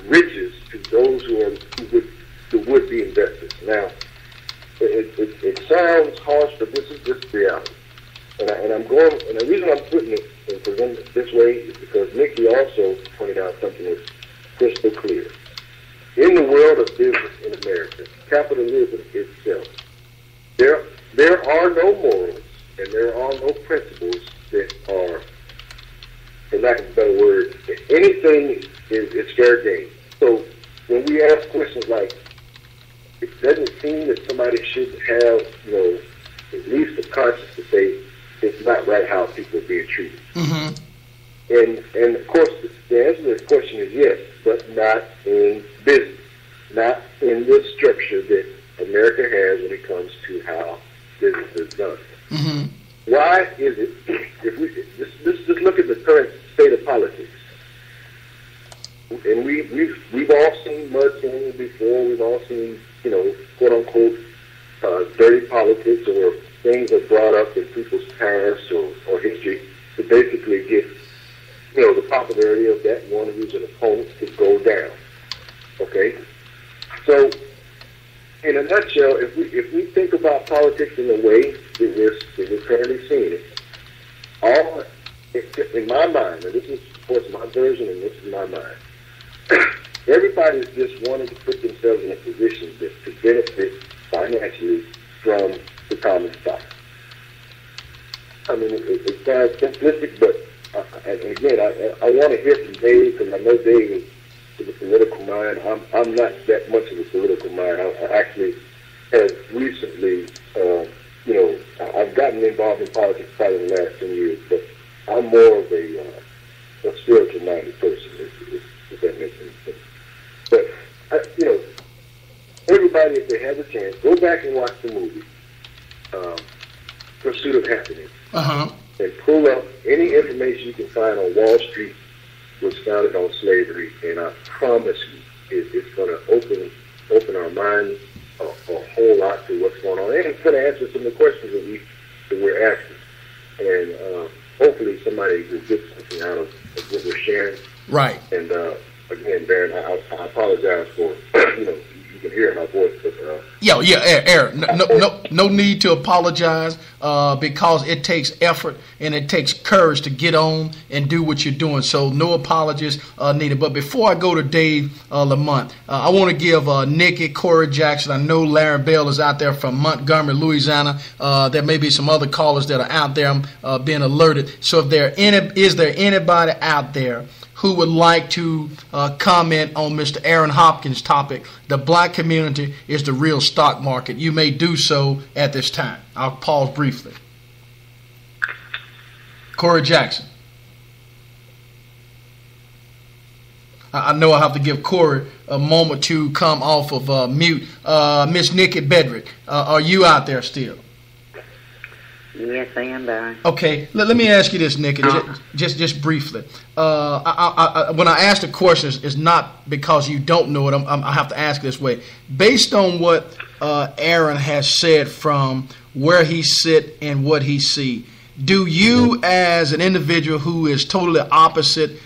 riches to those who would be investors. Now, it sounds harsh, but this is just reality. And the reason I'm putting it and presenting it this way is because Nikki also pointed out something that's crystal clear. In the world of business in America, capitalism itself, there are no morals and there are no principles that are, for lack of a better word, anything is fair game. So when we ask questions like, it doesn't seem that somebody should have, you know, at least the conscience to say it's not right how people are being treated. Mm-hmm. And of course, the answer to this question is yes, but not in business, not in the structure that America has when it comes to how business is done. Mm-hmm. Why is it, if we just look at the current state of politics, and we've all seen mudslinging before, we've all seen, you know, quote unquote, dirty politics, or things are brought up in people's past or history to basically get, you know, the popularity of that one who's an opponent to go down. Okay? So, in a nutshell, if we think about politics in the way that we're currently seeing it, in my mind, and this is, of course, my version, and this is my mind, everybody's just wanting to put themselves in a position to benefit financially from the common stock. I mean, it sounds simplistic, but and again, I want to hear from Dave, because I know Dave is a political mind. I'm not that much of a political mind. I actually have recently, you know, I've gotten involved in politics probably in the last 10 years, but I'm more of a spiritual-minded person, if that makes any sense. But, you know, everybody, if they have a chance, go back and watch the movie, Pursuit of Happiness. Uh-huh. And pull up any information you can find on Wall Street was founded on slavery, and I promise you, it's going to open our minds a whole lot to what's going on, and it's going to answer some of the questions that we're asking. And hopefully somebody will get something out of what we're sharing. Right. And again, Baron, I apologize for you can hear my voice, but Aaron, no need to apologize because it takes effort and it takes courage to get on and do what you're doing. So no apologies needed. But before I go to Dave Lamont, I want to give Nikki, Corey Jackson. I know Larry Bell is out there from Montgomery, Louisiana. There may be some other callers that are out there being alerted. So if is there anybody out there who would like to comment on Mr. Aaron Hopkins' topic, the black community is the real stock market, you may do so at this time. I'll pause briefly. Corey Jackson. I know I have to give Corey a moment to come off of mute. Miss Nikki Bedrick, are you out there still? Yes, I am, Barry. Okay, let me ask you this, Nikki, just briefly. When I ask the question, it's not because you don't know it. I have to ask it this way. Based on what Aaron has said from where he sit and what he see, do you, as an individual who is totally opposite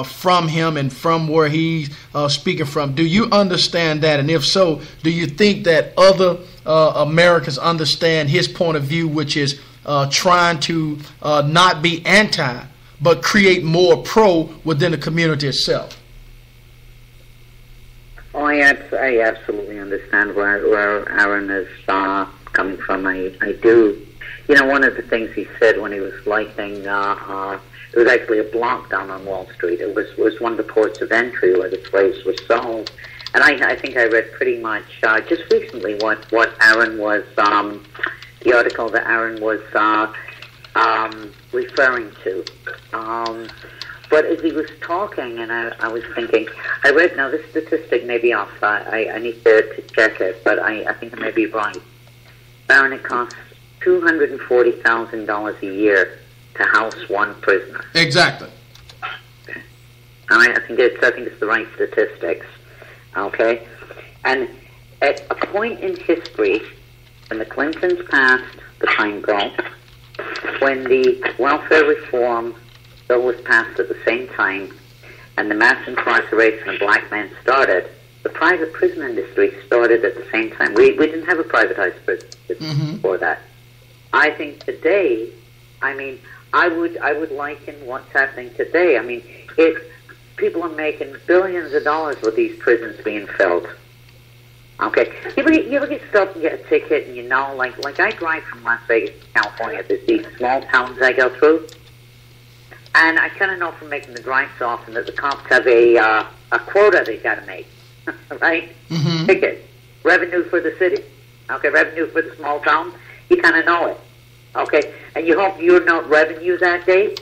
from him and from where he's speaking from, do you understand that? And if so, do you think that other Americans understand his point of view, which is trying to not be anti, but create more pro within the community itself? Oh, I absolutely understand where Aaron is coming from. I do. You know, one of the things he said when he was lighting, it was actually a block down on Wall Street. It was one of the ports of entry where the slaves were sold. And I think I read pretty much just recently what Aaron was, the article that Aaron was referring to. But as he was talking, and I was thinking, I read, now this statistic may be off, I need to check it, but I think it may be right. Aaron, it costs $240,000 a year to house one prisoner. Exactly. Okay. I think it's the right statistics. Okay, and at a point in history, when the Clintons passed the Pine Bill, when the welfare reform bill was passed at the same time, and the mass incarceration of black men started, the private prison industry started at the same time. We didn't have a privatized prison before that. I think today, I would liken what's happening today. I mean, people are making billions of dollars with these prisons being filled. Okay, you ever get stuck and get a ticket, and like I drive from Las Vegas to California. There's these small towns I go through, and I kind of know from making the drive so often that the cops have a quota they got to make, right? Mm-hmm. Ticket, revenue for the city, okay, revenue for the small town. You kind of know it, okay, and you hope you're not revenue that day.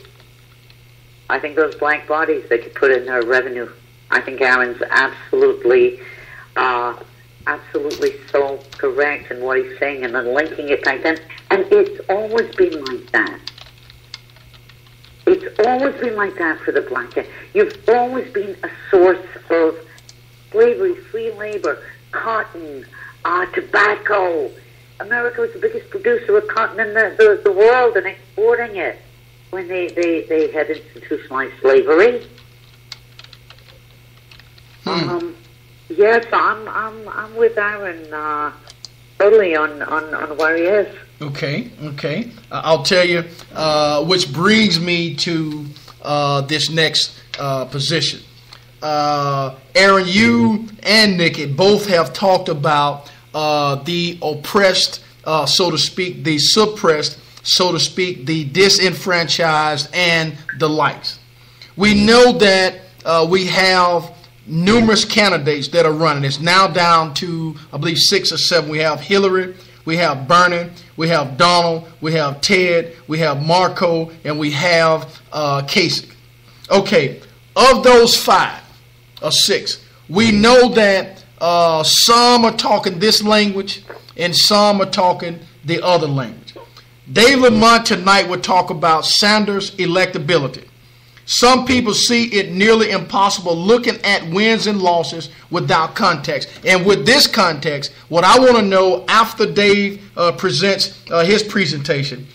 I think those black bodies that you put in their revenue. I think Aaron's absolutely so correct in what he's saying, and then linking it back then. And it's always been like that. It's always been like that for the black man. You've always been a source of slavery, free labor, cotton, tobacco. America was the biggest producer of cotton in the world and exporting it when they had institutionalized slavery. Yes, I'm with Aaron totally on where he is. Okay. I'll tell you, which brings me to this next position. Aaron, you and Nikki both have talked about the oppressed, so to speak, the suppressed, so to speak, the disenfranchised, and the likes. We know that we have numerous candidates that are running. It's now down to, I believe, 6 or 7. We have Hillary, we have Bernie, we have Donald, we have Ted, we have Marco, and we have Kasich. Okay, of those 5 or 6, we know that some are talking this language and some are talking the other language. Dave Lamont tonight will talk about Sanders' electability. Some people see it nearly impossible looking at wins and losses without context. And with this context, what I want to know after Dave presents his presentation,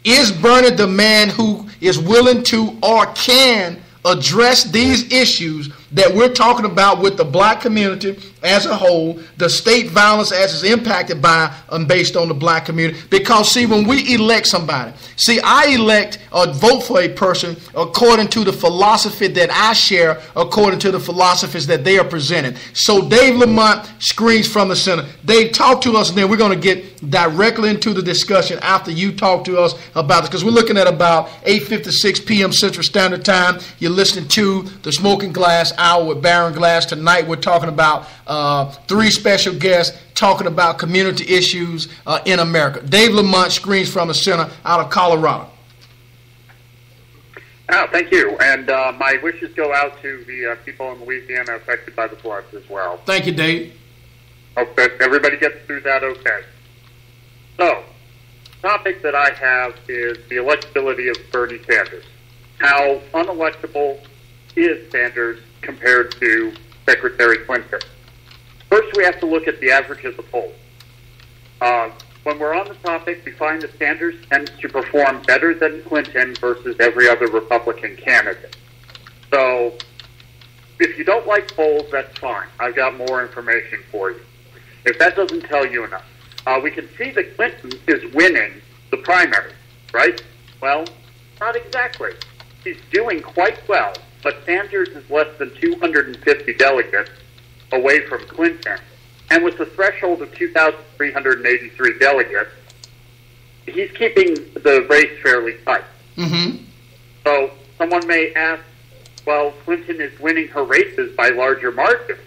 is Bernie the man who is willing to or can address these issues that we're talking about with the black community as a whole, the state violence as is impacted by and based on the black community. Because, see, when we elect somebody, see, I elect or vote for a person according to the philosophy that I share, according to the philosophies that they are presenting. So Dave Lamont screens from the center. Dave, talk to us, and then we're going to get directly into the discussion after you talk to us about this, because we're looking at about 8:56 p.m. Central Standard Time. You're listening to the Smoking Glass Hour with Baron Glass. Tonight we're talking about three special guests talking about community issues in America. Dave Lamont screens from the center out of Colorado. Oh, thank you. And my wishes go out to the people in Louisiana affected by the floods as well. Thank you, Dave. Hope that everybody gets through that okay. So, the topic that I have is the electability of Bernie Sanders. How unelectable is Sanders compared to Secretary Clinton? First, we have to look at the average of the polls. When we're on the topic, we find that Sanders tends to perform better than Clinton versus every other Republican candidate. So, if you don't like polls, that's fine. I've got more information for you. If that doesn't tell you enough, we can see that Clinton is winning the primary, right? Well, not exactly. He's doing quite well, but Sanders is less than 250 delegates away from Clinton. And with the threshold of 2,383 delegates, he's keeping the race fairly tight. Mm-hmm. So someone may ask, well, Clinton is winning her races by larger margins.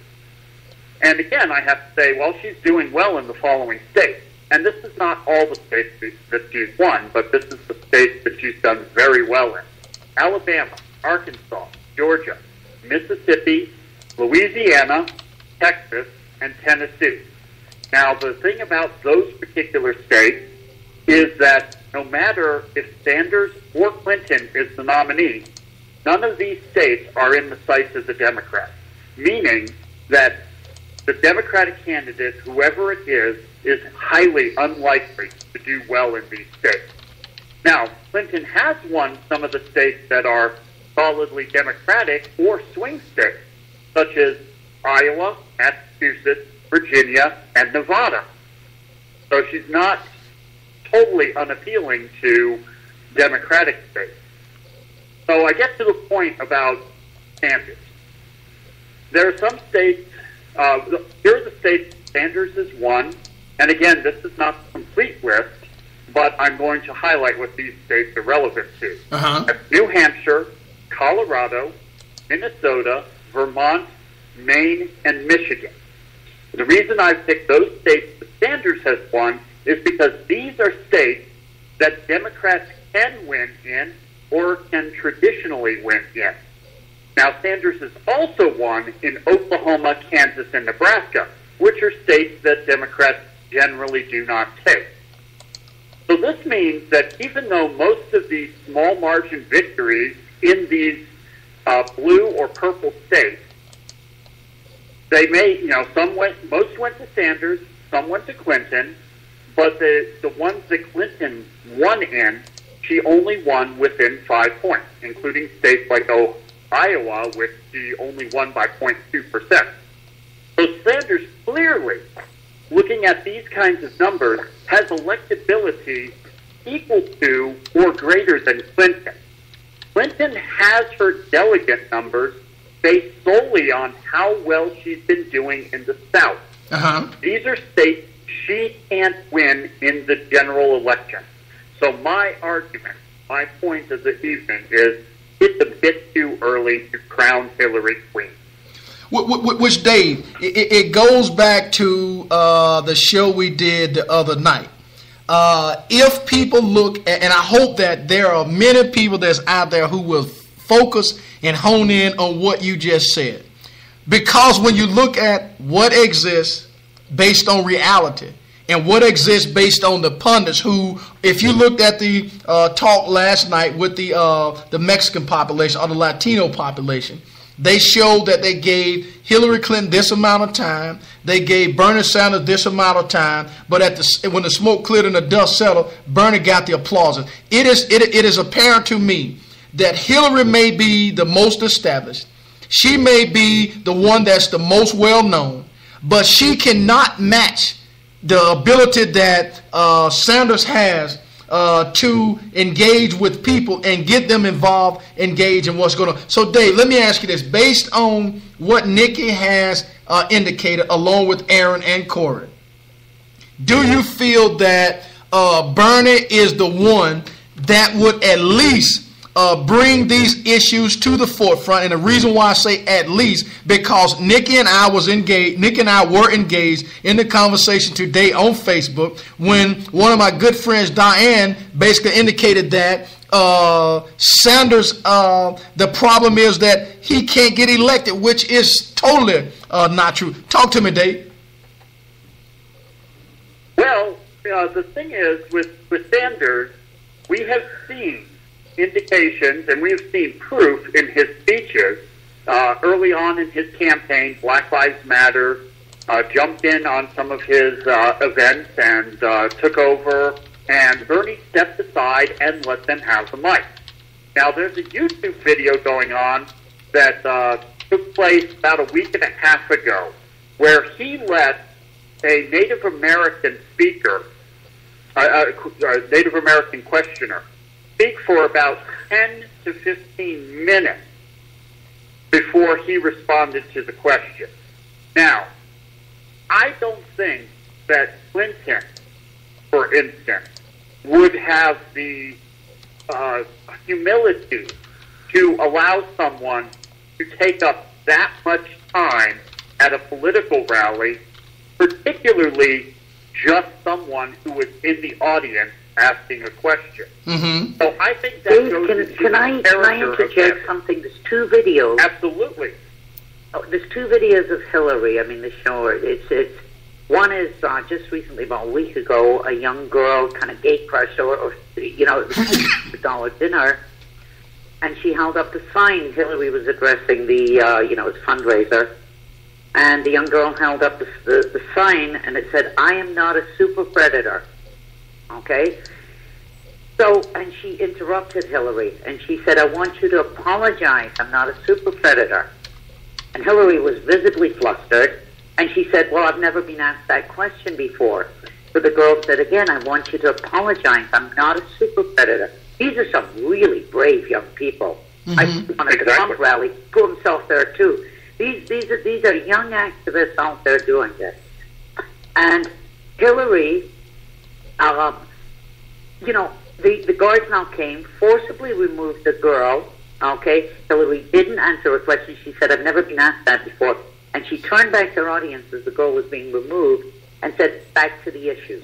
And again, I have to say, well, she's doing well in the following states. And this is not all the states that she's won, but this is the states that she's done very well in. Alabama, Arkansas, Georgia, Mississippi, Louisiana, Texas, and Tennessee. Now, the thing about those particular states is that no matter if Sanders or Clinton is the nominee, none of these states are in the sights of the Democrats, meaning that the Democratic candidate, whoever it is highly unlikely to do well in these states. Now, Clinton has won some of the states that are solidly Democratic or swing states, such as Iowa, Massachusetts, Virginia, and Nevada. So she's not totally unappealing to Democratic states. So I get to the point about Sanders. There are some states, here are the states Sanders has won, and again, this is not the complete list, but I'm going to highlight what these states are relevant to. New Hampshire, Colorado, Minnesota, Vermont, Maine, and Michigan. The reason I picked those states that Sanders has won is because these are states that Democrats can win in or can traditionally win in. Now, Sanders has also won in Oklahoma, Kansas, and Nebraska, which are states that Democrats generally do not take. So this means that even though most of these small margin victories in these blue or purple states, they may, most went to Sanders, some went to Clinton, but the ones that Clinton won in, she only won within 5 points, including states like Iowa, which she only won by 0.2%. So Sanders clearly, looking at these kinds of numbers, has electability equal to or greater than Clinton. Clinton has her delegate numbers based solely on how well she's been doing in the South. These are states she can't win in the general election. So my argument, my point of the evening is it's a bit too early to crown Hillary queen. Which, Dave, it goes back to the show we did the other night. If people look, and I hope that there are many people that's out there who will focus and hone in on what you just said. Because when you look at what exists based on reality and what exists based on the pundits who, if you looked at the talk last night with the Mexican population or the Latino population, they showed that they gave Hillary Clinton this amount of time. They gave Bernie Sanders this amount of time. But when the smoke cleared and the dust settled, Bernie got the applause. It is apparent to me that Hillary may be the most established. She may be the one that's the most well known, but she cannot match the ability that Sanders has to engage with people and get them involved, engage in what's going on. So, Dave, let me ask you this. Based on what Nikki has indicated, along with Aaron and Corey, do you feel that Bernie is the one that would at least bring these issues to the forefront? And the reason why I say at least, because Nikki and I were engaged in the conversation today on Facebook when one of my good friends, Diane, basically indicated that Sanders, the problem is that he can't get elected, which is totally not true. Talk to me, Dave. Well, the thing is, with Sanders, we have seen indications, and we have seen proof in his speeches early on in his campaign. Black Lives Matter jumped in on some of his events and took over, and Bernie stepped aside and let them have the mic. Now, there's a YouTube video going on that took place about a week and a half ago where he let a Native American speaker, a Native American questioner, speak for about 10 to 15 minutes before he responded to the question. Now, I don't think that Clinton, for instance, would have the humility to allow someone to take up that much time at a political rally, particularly just someone who was in the audience asking a question. Mm-hmm. So I think that Dave, goes can I interject something? There's two videos. Absolutely. Oh, there's two videos of Hillary. I mean, the show. It's one is just recently, about a week ago, a young girl kind of gate crushed or it was a $1 dinner, and she held up the sign. Hillary was addressing the his fundraiser. And the young girl held up the sign, and it said, "I am not a super predator." Okay? So, and she interrupted Hillary, and she said, "I want you to apologize. I'm not a super predator." And Hillary was visibly flustered, and she said, "Well, I've never been asked that question before." So the girl said again, "I want you to apologize. I'm not a super predator." These are some really brave young people. Mm-hmm. I see one at the Trump rally, put himself there too. These are young activists out there doing this. And Hillary, the guards now came, forcibly removed the girl, okay? Hillary didn't answer her question. She said, "I've never been asked that before." And she turned back to her audience as the girl was being removed and said, "Back to the issues."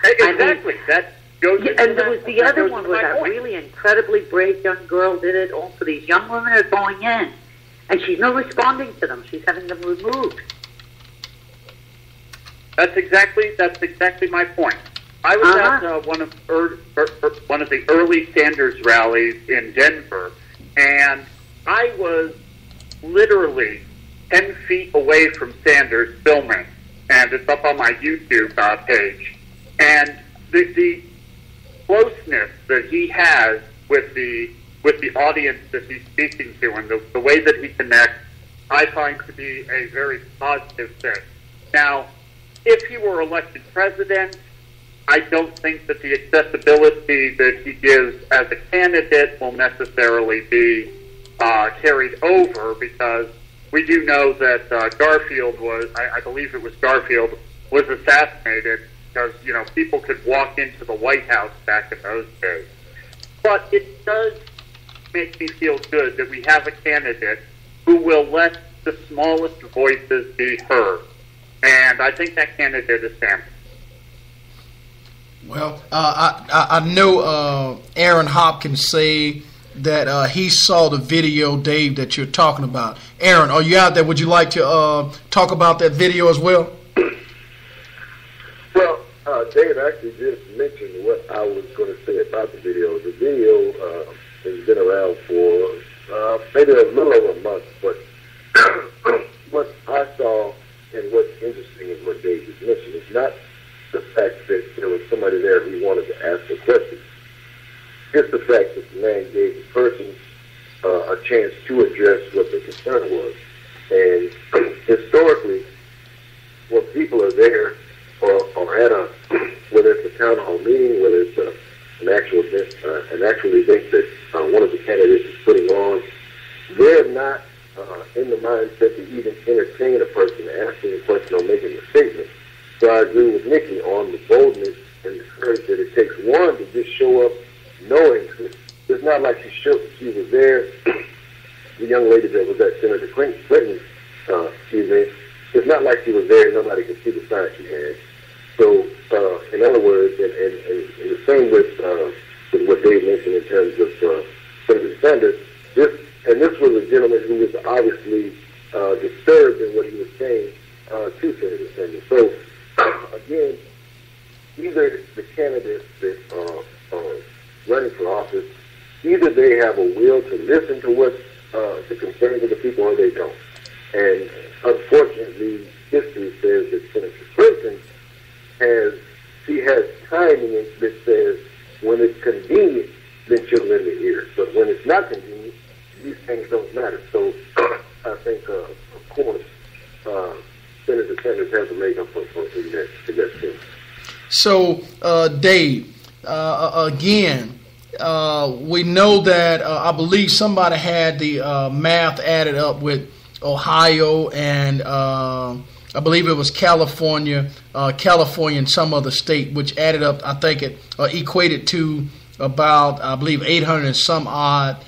Exactly. That goes and there was the other one where that really incredibly brave young girl did it. Also, these young women are going in, and she's not responding to them. She's having them removed. That's exactly my point. I was at one of the early Sanders rallies in Denver, and I was literally 10 feet away from Sanders filming, and it's up on my YouTube page. And the closeness that he has with the audience that he's speaking to, and the way that he connects, I find to be a very positive thing. Now, if he were elected president, I don't think that the accessibility that he gives as a candidate will necessarily be carried over, because we do know that Garfield was, I believe it was Garfield, was assassinated because, people could walk into the White House back in those days. But it does make me feel good that we have a candidate who will let the smallest voices be heard. And I think that candidate is Sanders. Well, I know Aaron Hopkins say that he saw the video, Dave, that you're talking about. Aaron, are you out there? Would you like to talk about that video as well? Well, Dave actually just mentioned what I was going to say about the video. The video has been around for maybe a little over a month, but what I saw and what's interesting is what Dave just mentioned. It's not the fact that there was somebody there who wanted to ask a question. It's the fact that the man gave the person a chance to address what the concern was. And historically, when people are there or at a, whether it's a town hall meeting, whether it's an actual event that one of the candidates is putting on, they're not in the mindset to even entertain a person asking a question or making a statement. So I agree with Nikki on the boldness and the courage that it takes, one, to just show up knowing. It's not like she was there, the young lady that was at Senator Clinton's event. It's not like she was there and nobody could see the sign she had. So, in other words, and the same with what Dave mentioned in terms of Senator Sanders, this was a gentleman who was obviously disturbed in what he was saying to Senator Sanders. So, again, either the candidates that are running for office, either they have a will to listen to what the concerns of the people or they don't. And unfortunately, history says that Senator Clinton has timing that says when it's convenient, then she'll lend an ear. But when it's not convenient, these things don't matter. So I think, of course, Senator Sanders has to make up for that thing. So, Dave, again, we know that I believe somebody had the math added up with Ohio and I believe it was California and some other state, which added up, I think it equated to about, I believe, 800 and some odd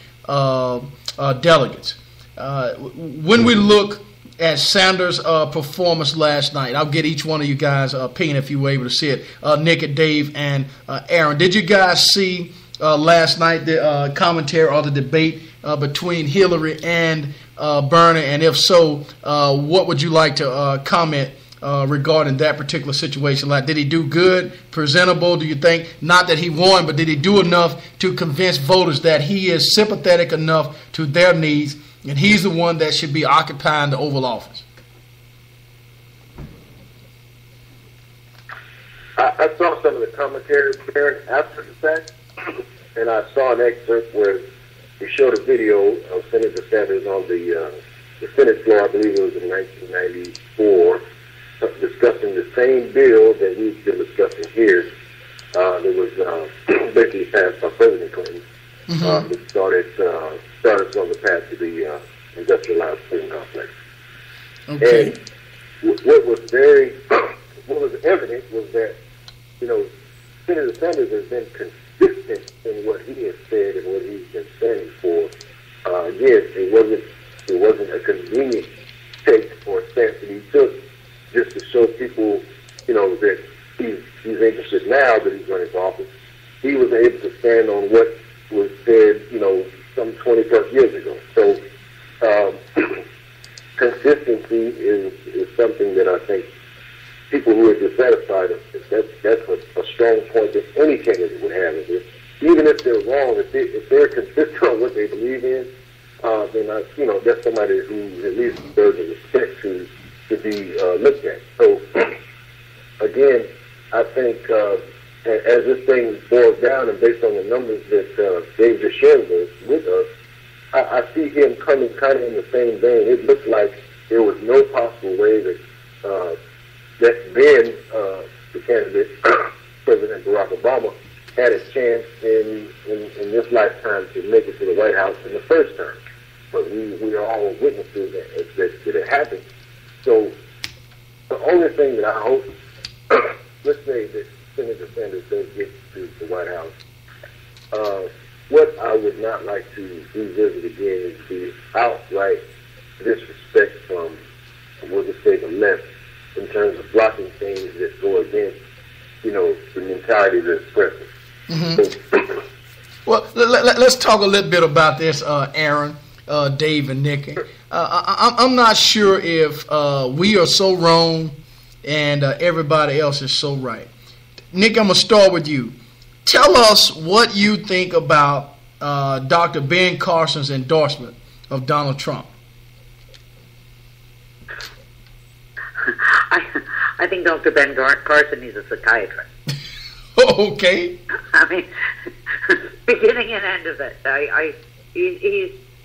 delegates. When we look at Sanders' performance last night, I'll get each one of you guys' opinion if you were able to see it. Nick, Dave, and Aaron, did you guys see last night the commentary or the debate between Hillary and Bernie? And if so, what would you like to comment regarding that particular situation? Like, did he do good, presentable? Do you think, not that he won, but did he do enough to convince voters that he is sympathetic enough to their needs and he's the one that should be occupying the Oval Office? I saw some of the commentary prepared after the fact, and I saw an excerpt where he showed a video of Senator Sanders on the Senate floor, I believe it was in 1994, discussing the same bill that we've been discussing here. That was basically passed by President Clinton. That started us on the path to the industrialized prison complex. Okay. And what was evident was that, Senator Sanders has been consistent in what he has said and what he's been standing for. Again, it wasn't a convenient take or stance that he took just to show people, that he's interested now that he's running for office. He was able to stand on what was said, some 20 plus years ago. So consistency is something that I think people who are dissatisfied, that's a strong point that any candidate would have. Even if they're wrong, if they're consistent on what they believe in, then that's somebody who at least deserves the respect to be looked at. So again, I think as this thing boils down and based on the numbers that Dave just shared with us, I see him coming kind of in the same vein. It looked like there was no possible way that then the candidate, President Barack Obama, had a chance in this lifetime to make it to the White House in the first term. But we are all witnesses that it happened. So the only thing that I hope, let's say that Senator Sanders does get to the White House, what I would not like to revisit again is the outright disrespect from we'll just say the left in terms of blocking things that go against, the mentality that's present. Mm-hmm. Well, let's talk a little bit about this, Aaron, Dave, and Nikki. I'm not sure if we are so wrong and everybody else is so right. Nick, I'm going to start with you. Tell us what you think about Dr. Ben Carson's endorsement of Donald Trump. I think Dr. Ben Carson is a psychiatrist. Okay. I mean, beginning and end of it.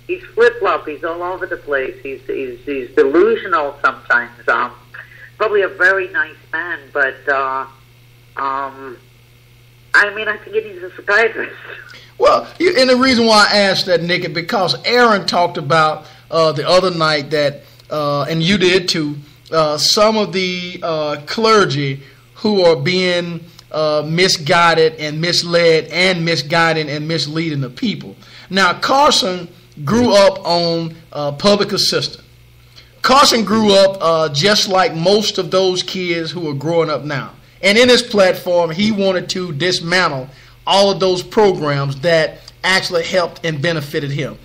He's flip-flop. He's all over the place. He's delusional sometimes. Probably a very nice man, but I think he needs a psychiatrist. Well, and the reason why I asked that, Nikki, because Aaron talked about the other night that, and you did too, some of the clergy who are being misguided and misled and misguiding and misleading the people. Now, Carson grew up on public assistance. Carson grew up just like most of those kids who are growing up now. And in his platform, he wanted to dismantle all of those programs that actually helped and benefited him.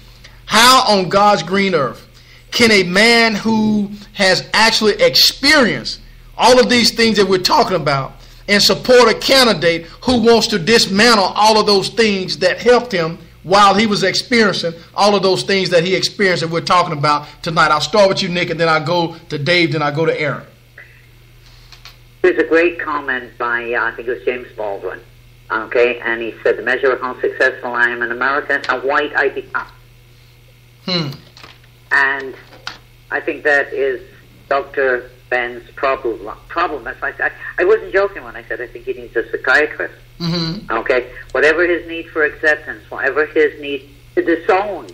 How on God's green earth can a man who has actually experienced all of these things that we're talking about and support a candidate who wants to dismantle all of those things that helped him while he was experiencing all of those things that he experienced that we're talking about tonight? I'll start with you, Nick, and then I'll go to Dave, then I'll go to Aaron. There's a great comment by, I think it was James Baldwin, okay, and he said, the measure of how successful I am in America is how white I become. And I think that is Dr. Ben's problem. I wasn't joking when I said I think he needs a psychiatrist. Okay, whatever his need for acceptance, whatever his need to disown.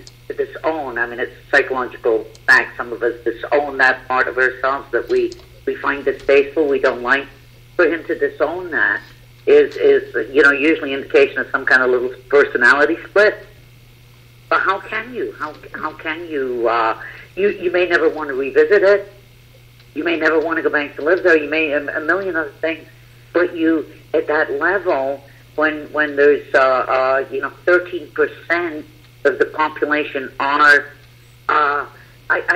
I mean, it's psychological fact. Some of us disown that part of ourselves that we find distasteful, we don't like. For him to disown that is usually indication of some kind of little personality split. But how can you? How can you? You may never want to revisit it. You may never want to go back to live there. You may a million other things. But you, at that level, when there's 13% of the population are I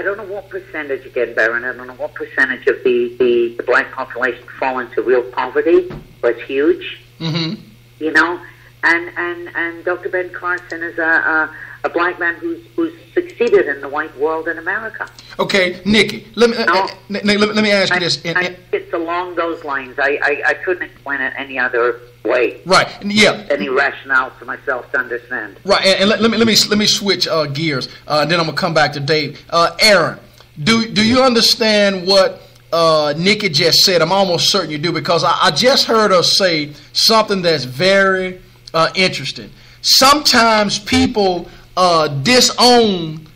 don't know what percentage again, Baron. I don't know what percentage of the black population fall into real poverty, but it's huge. You know, and Dr. Ben Carson is a black man who's succeeded in the white world in America. Okay, Nikki, let me ask you this. It's along those lines. I couldn't explain it any other way. Right. Yeah. Any rationale for myself to understand. Right. And let me switch gears. Then I'm gonna come back to Dave. Aaron, do you understand what Nikki just said? I'm almost certain you do, because I just heard her say something that's very interesting. Sometimes people disown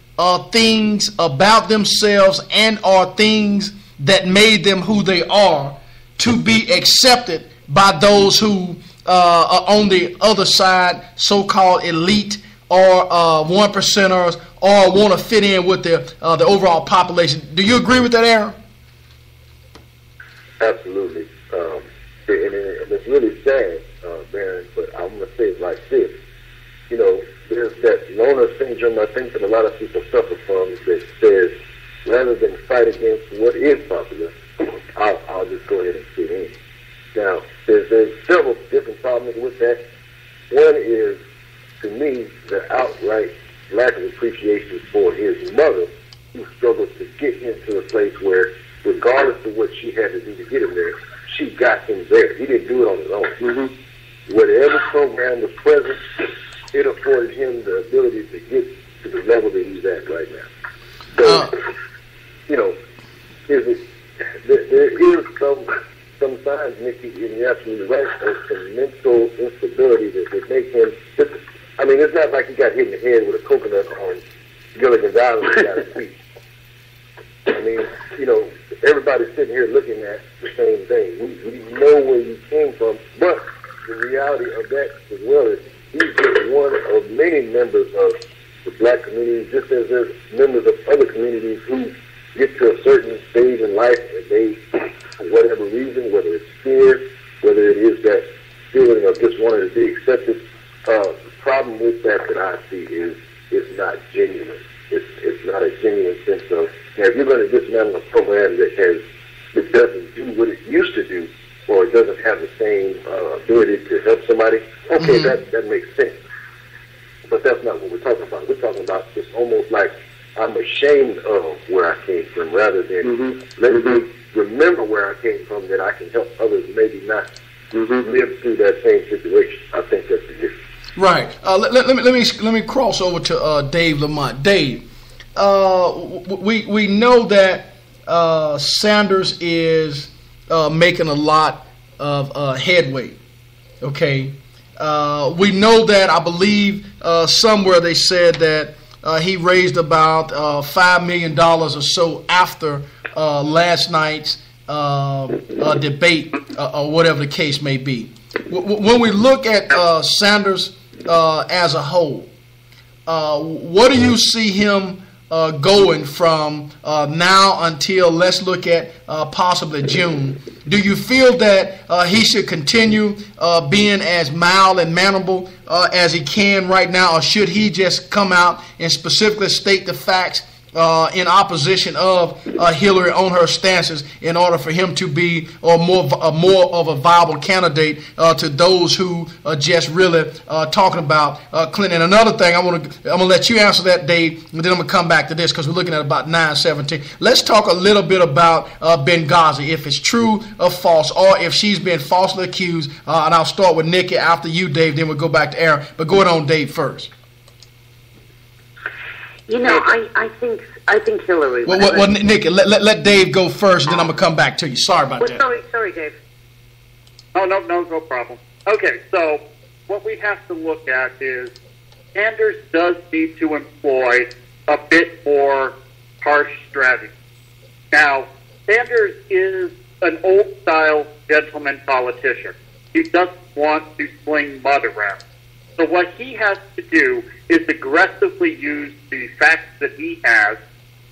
things about themselves and or things that made them who they are to be accepted by those who are on the other side, so-called elite or one percenters, or want to fit in with the overall population. Do you agree with that, Aaron? Absolutely. And it's really sad, Baron, but I'm going to say it like this. You know, there's that loner syndrome I think that a lot of people suffer from that says, rather than fight against what is popular, I'll just go ahead and fit in. Now, there's several different problems with that. One is, to me, the outright lack of appreciation for his mother, who struggled to get him to a place where, regardless of what she had to do to get him there, she got him there. He didn't do it on his own. Whatever program was present, it afforded him the ability to get to the level that he's at right now. So, you know, there is some signs, Nikki, and you're absolutely right, of some mental instability that make him. I mean, it's not like he got hit in the head with a coconut on Gilligan's Island and got a speech. I mean, you know, everybody's sitting here looking at the same thing. We know where you came from, but the reality of that as well is he's just one of many members of the black community, just as there's members of other communities who get to a certain stage in life and they, for whatever reason, whether it's fear, whether it is that feeling of just wanting to be accepted, the problem with that I see is it's not genuine. It's not a genuine sense of, now, if you're going to dismantle a program that doesn't do what it used to do, or it doesn't have the same ability to help somebody, okay, that makes sense. But that's not what we're talking about. We're talking about it's almost like I'm ashamed of where I came from, rather than let me remember where I came from, that I can help others maybe not live through that same situation. I think that's the difference. Right. Let me cross over to Dave Lamont. Dave, we know that Sanders is making a lot of headway. Okay. We know that, I believe somewhere they said that he raised about $5 million or so after last night's debate or whatever the case may be. When we look at Sanders as a whole, what do you see him going from now until, let's look at possibly June? Do you feel that he should continue being as mild and mannerable as he can right now, or should he just come out and specifically state the facts in opposition of Hillary on her stances in order for him to be more of a viable candidate to those who are just really talking about Clinton? And another thing, I'm gonna let you answer that, Dave, and then I'm gonna come back to this because we're looking at about 9:17. Let's talk a little bit about Benghazi, if it's true or false, or if she's been falsely accused. And I'll start with Nikki after you, Dave. Then we'll go back to Aaron. But go on, Dave, first. You know, I think Hillary. Well, Nikki, let Dave go first, and then I'm gonna come back to you. Sorry about that. Sorry, Dave. Oh, no problem. Okay, so what we have to look at is Sanders does need to employ a bit more harsh strategy. Now, Sanders is an old-style gentleman politician. He doesn't want to sling mud around. So what he has to do is aggressively use the facts that he has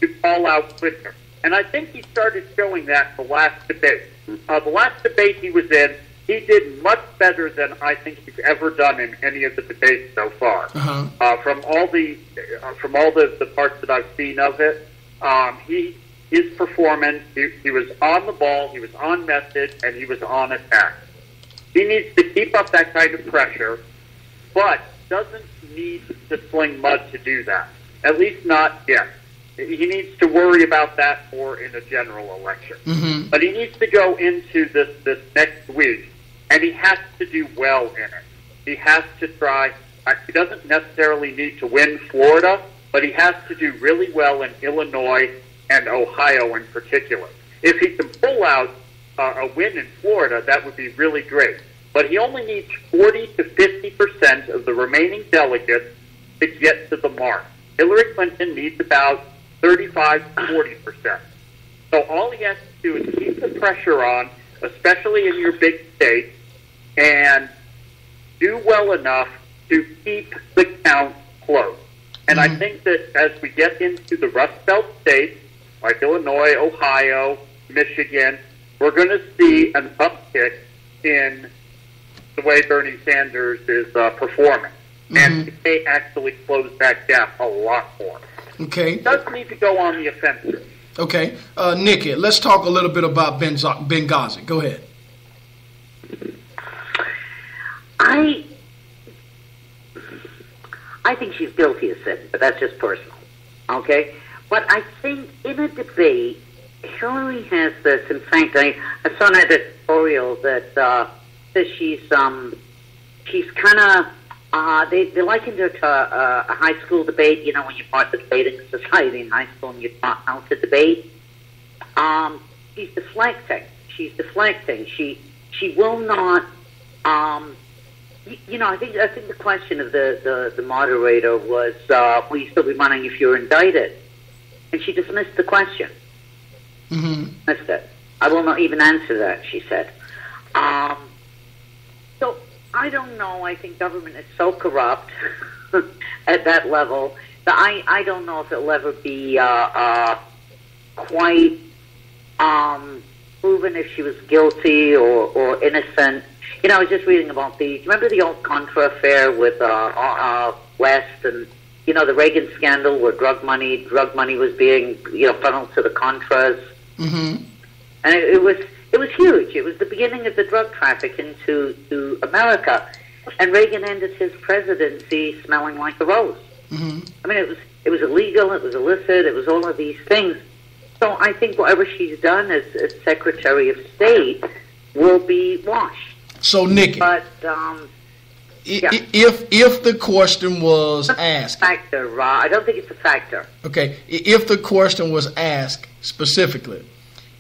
to call out Clinton. And I think he started showing that the last debate. The last debate he was in, he did much better than I think he's ever done in any of the debates so far. From all the parts that I've seen of it, his performance, he was on the ball, he was on message, and he was on attack. He needs to keep up that kind of pressure, but doesn't need to sling mud to do that. At least not yet. He needs to worry about that more in a general election. But he needs to go into this next week, and he has to do well in it. He has to try. He doesn't necessarily need to win Florida, but he has to do really well in Illinois and Ohio in particular. If he can pull out a win in Florida, that would be really great. But he only needs 40 to 50% of the remaining delegates to get to the mark. Hillary Clinton needs about 35 to 40%. So all he has to do is keep the pressure on, especially in your big states, and do well enough to keep the count close. And I think that as we get into the Rust Belt states, like Illinois, Ohio, Michigan, we're going to see an uptick in the way Bernie Sanders is performing. And they actually close that gap a lot more. Okay. He does need to go on the offensive. Okay. Nikki, let's talk a little bit about Benghazi. Go ahead. I think she's guilty of sin, but that's just personal. Okay? But I think in a debate, Hillary has this. In fact, I saw an editorial that says she's kind of, they likened her to a high school debate, you know, when you part the debating society in high school and you taught how to debate. She's deflecting. She will not, you know, I think the question of the moderator was, will you still be running if you're indicted? And she dismissed the question. Dismissed it. I will not even answer that, she said. So I don't know. I think government is so corrupt at that level that I don't know if it'll ever be quite proven if she was guilty or innocent. You know, I was just reading about do you remember the old Contra affair with West and, you know, the Reagan scandal where drug money was being, you know, funneled to the Contras. And it was huge. It was the beginning of the drug traffic into America. And Reagan ended his presidency smelling like a rose. I mean, it was illegal, it was illicit, it was all of these things. So I think whatever she's done as Secretary of State will be washed. So, Nikki. But if the question was asked, factor, Ra. I don't think it's a factor. okay, if the question was asked specifically,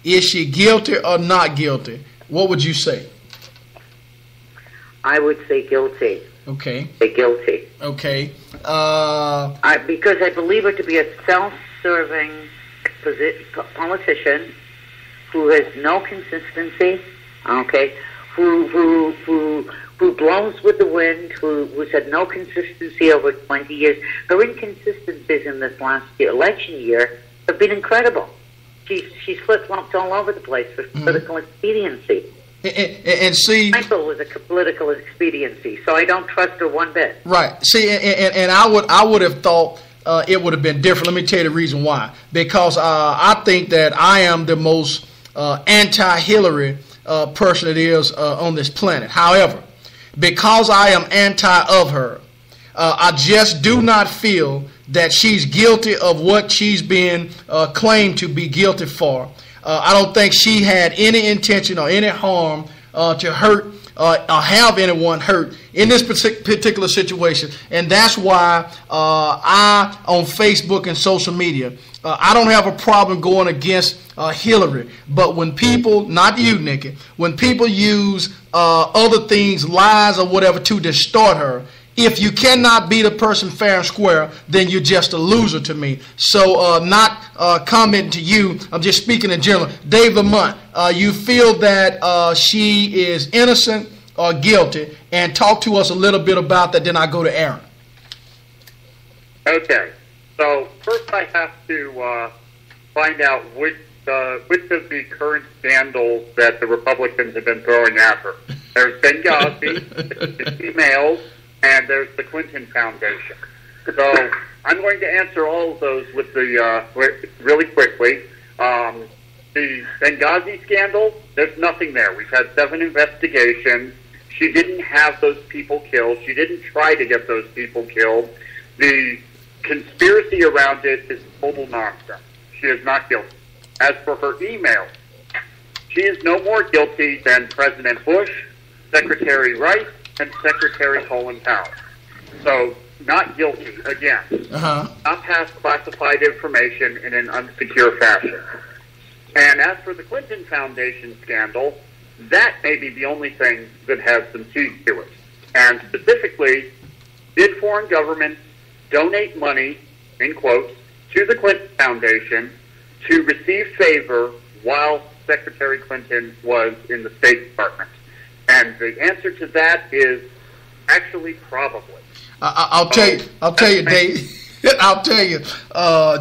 is she guilty or not guilty? What would you say? I would say guilty. Okay. Say guilty. Okay. Because I believe her to be a self-serving politician who has no consistency. Okay. Who blows with the wind. Who's had no consistency over 20 years. Her inconsistencies in this last election year have been incredible. She's flip-flopped all over the place for political expediency. And see, Michael was a political expediency, so I don't trust her one bit. Right. See, and I would have thought it would have been different. Let me tell you the reason why. Because I think that I am the most anti-Hillary person it is on this planet. However, because I am anti of her, I just do not feel that she's guilty of what she's been claimed to be guilty for. I don't think she had any intention or any harm to hurt or have anyone hurt in this particular situation. And that's why I, on Facebook and social media, I don't have a problem going against Hillary. But when people, not you, Nikki, when people use other things, lies or whatever, to distort her, if you cannot beat a person fair and square, then you're just a loser to me. So not commenting to you, I'm just speaking in general. Dave Lamont, you feel that she is innocent or guilty, and talk to us a little bit about that, then I go to Aaron. Okay, so first I have to find out which of the current scandals that the Republicans have been throwing at her. There's Benghazi, the emails, and there's the Clinton Foundation. So I'm going to answer all of those with the really quickly. The Benghazi scandal, there's nothing there. We've had 7 investigations. She didn't have those people killed. She didn't try to get those people killed. The conspiracy around it is total nonsense. She is not guilty. As for her emails, she is no more guilty than President Bush, Secretary Rice, and Secretary Colin Powell. So, not guilty, again. Not pass classified information in an unsecure fashion. And as for the Clinton Foundation scandal, that may be the only thing that has some teeth to it. And specifically, did foreign governments donate money, in quotes, to the Clinton Foundation to receive favor while Secretary Clinton was in the State Department? And the answer to that is actually probably. I'll tell you, Dave. I'll tell you.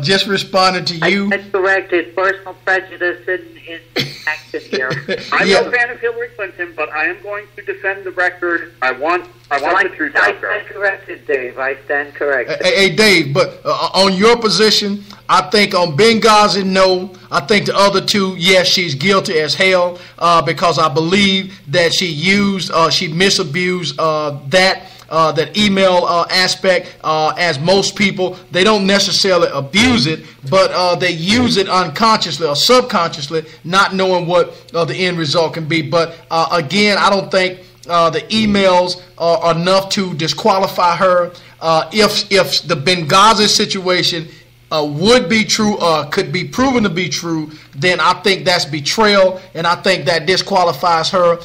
Just responding to you. That's correct. It's personal prejudice in action here. I'm no fan of Hillary Clinton, but I am going to defend the record. I want the truth out there. I stand corrected, Dave. I stand corrected. Hey, Dave, but on your position, I think on Benghazi, no. I think the other two, yes, she's guilty as hell because I believe that she misused that email aspect. As most people, they don't necessarily abuse it, but they use it unconsciously or subconsciously, not knowing what the end result can be. But again, I don't think the emails are enough to disqualify her. If the Benghazi situation would be true or could be proven to be true, then I think that's betrayal, and I think that disqualifies her.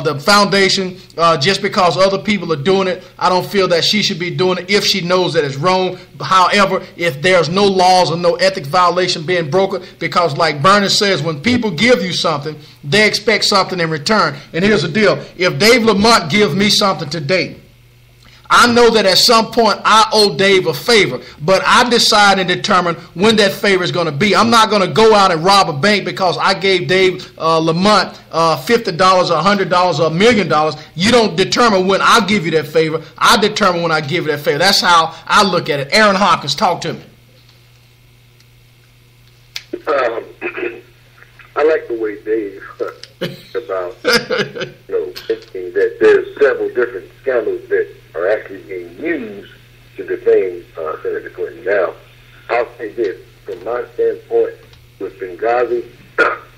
The foundation, just because other people are doing it, I don't feel that she should be doing it if she knows that it's wrong. However, if there's no laws or no ethics violation being broken, because like Bernie says, when people give you something, they expect something in return. And here's the deal. If Dave Lamont gives me something today, I know that at some point I owe Dave a favor, but I decide and determine when that favor is going to be. I'm not going to go out and rob a bank because I gave Dave Lamont $50 or $100 or $1 million. You don't determine when I'll give you that favor. I determine when I give you that favor. That's how I look at it. Aaron Hopkins, talk to me. I like the way Dave about thinking that there's several different scandals that are actually being used to defame Senator Clinton. Now, I'll say this. From my standpoint, with Benghazi,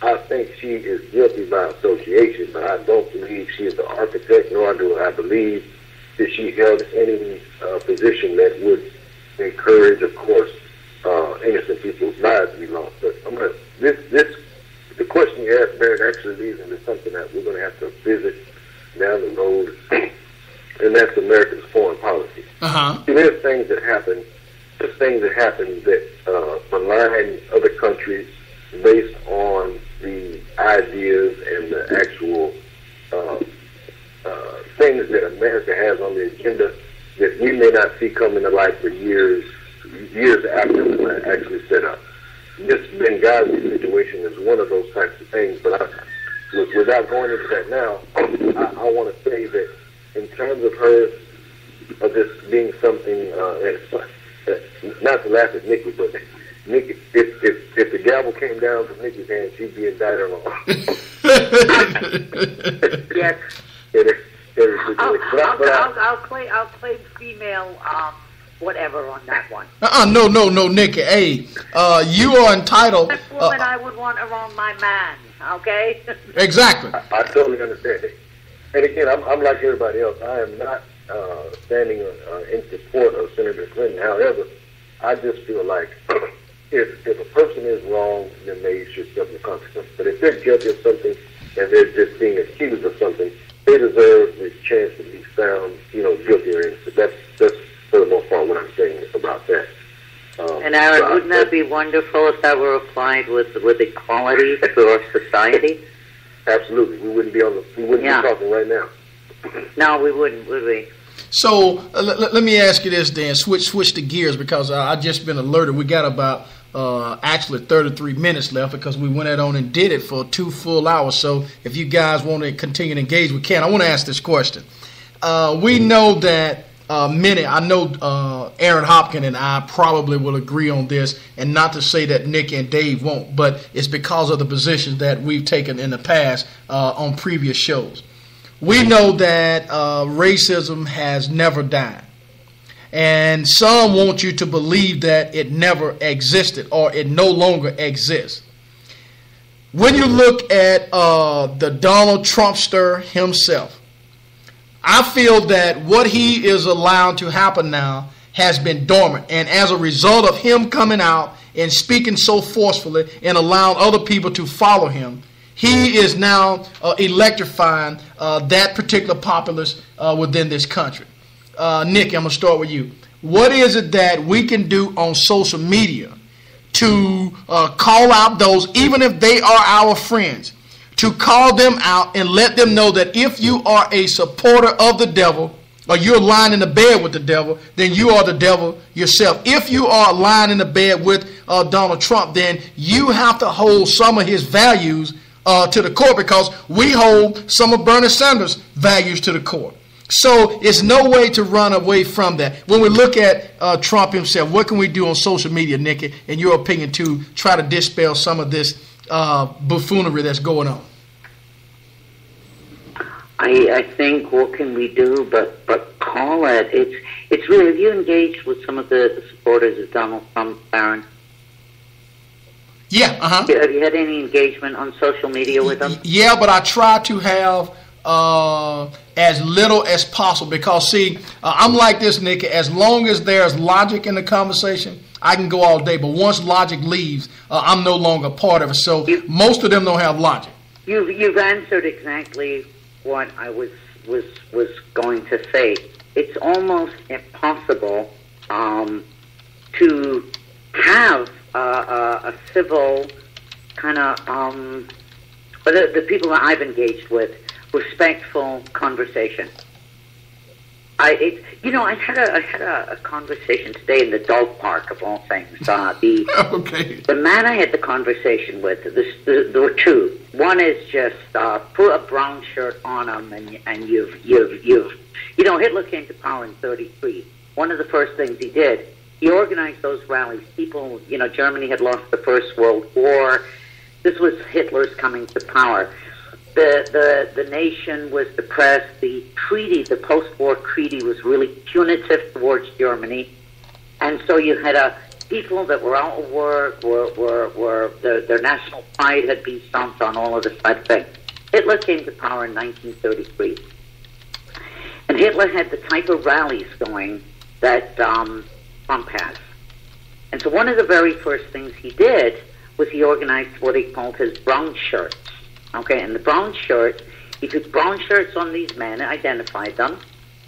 I think she is guilty by association, but I don't believe she is the architect, nor do I believe that she held any position that would encourage, of course, innocent people's lives to be lost. But the question you asked, Barrett, actually leads into something that we're going to have to visit down the road, and that's America's foreign policy. See, there's things that happen that malign other countries based on the ideas and the actual things that America has on the agenda that we may not see coming to light for years after it was actually set up. This Benghazi situation is one of those types of things, but without going into that now, I want to say that in terms of this being something, not to laugh at Nikki, but Nikki, if the gavel came down from Nikki's hand, she'd be indicted on. Yes. I'll claim female whatever on that one. No, Nikki. Hey, you are entitled. That woman I would want around my man. Okay. Exactly. I totally understand it. And again, I'm like everybody else. I am not standing in support of Senator Clinton. However, I just feel like if a person is wrong, then they should suffer the consequences. But if they're guilty of something and they're just being accused of something, they deserve the chance to be found, guilty or innocent. That's for the most part what I'm saying about that. And Aaron, wouldn't that be wonderful if that were applied with equality to our society? Absolutely. We wouldn't be be talking right now. No, we wouldn't, would we? So let me ask you this, Dan. Switch the gears, because I've just been alerted. We got about actually 33 minutes left because we went on and did it for 2 full hours. So if you guys want to continue to engage, we can. I want to ask this question. We know that I know Aaron Hopkins and I probably will agree on this, and not to say that Nick and Dave won't, but it's because of the positions that we've taken in the past on previous shows. We know that racism has never died. And some want you to believe that it never existed or it no longer exists. When you look at the Donald Trumpster himself, I feel that what he is allowed to happen now has been dormant. And as a result of him coming out and speaking so forcefully and allowing other people to follow him, he is now electrifying that particular populace within this country. Nick, I'm going to start with you. What is it that we can do on social media to call out those, even if they are our friends, to call them out and let them know that if you are a supporter of the devil, or you're lying in the bed with the devil, then you are the devil yourself. If you are lying in the bed with Donald Trump, then you have to hold some of his values to the core, because we hold some of Bernie Sanders' values to the core. So it's no way to run away from that. When we look at Trump himself, what can we do on social media, Nikki, in your opinion, to try to dispel some of this buffoonery that's going on? I think what can we do but call it. It's really, have you engaged with some of the supporters of Donald Trump, Aaron? Yeah, Have you had any engagement on social media with them? Yeah, but I try to have as little as possible, because, see, I'm like this, Nikki. As long as there's logic in the conversation, I can go all day. But once logic leaves, I'm no longer part of it. So most of them don't have logic. You've answered exactly what I was going to say. It's almost impossible to have a civil kind of, the people that I've engaged with, respectful conversation. I had a conversation today in the dog park, of all things. The man I had the conversation with, there were two. One is just put a brown shirt on him, and you've Hitler came to power in 1933. One of the first things he did, he organized those rallies. People, Germany had lost the First World War. This was Hitler's coming to power. The nation was depressed. The treaty, the post-war treaty, was really punitive towards Germany, and so you had people that were out of work, their national pride had been stomped on, all of this type of thing. Hitler came to power in 1933, and And Hitler had the type of rallies going that Trump has. And so one of the very first things he did was he organized what he called his brown shirts. Okay, and the brown shirts, he put brown shirts on these men, identified them.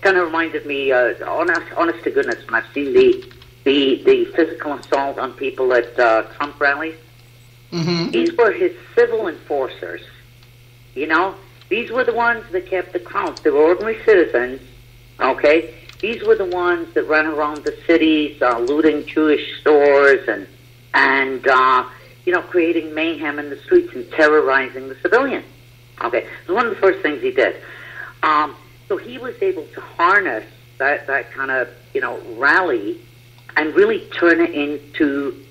Kind of reminded me, honest to goodness, when I've seen the physical assault on people at Trump rallies. Mm-hmm. These were his civil enforcers. You know, these were the ones that kept the crowds. They were ordinary citizens. Okay, these were the ones that ran around the cities, looting Jewish stores and creating mayhem in the streets and terrorizing the civilians. Okay, so one of the first things he did. So he was able to harness that kind of rally and really turn it into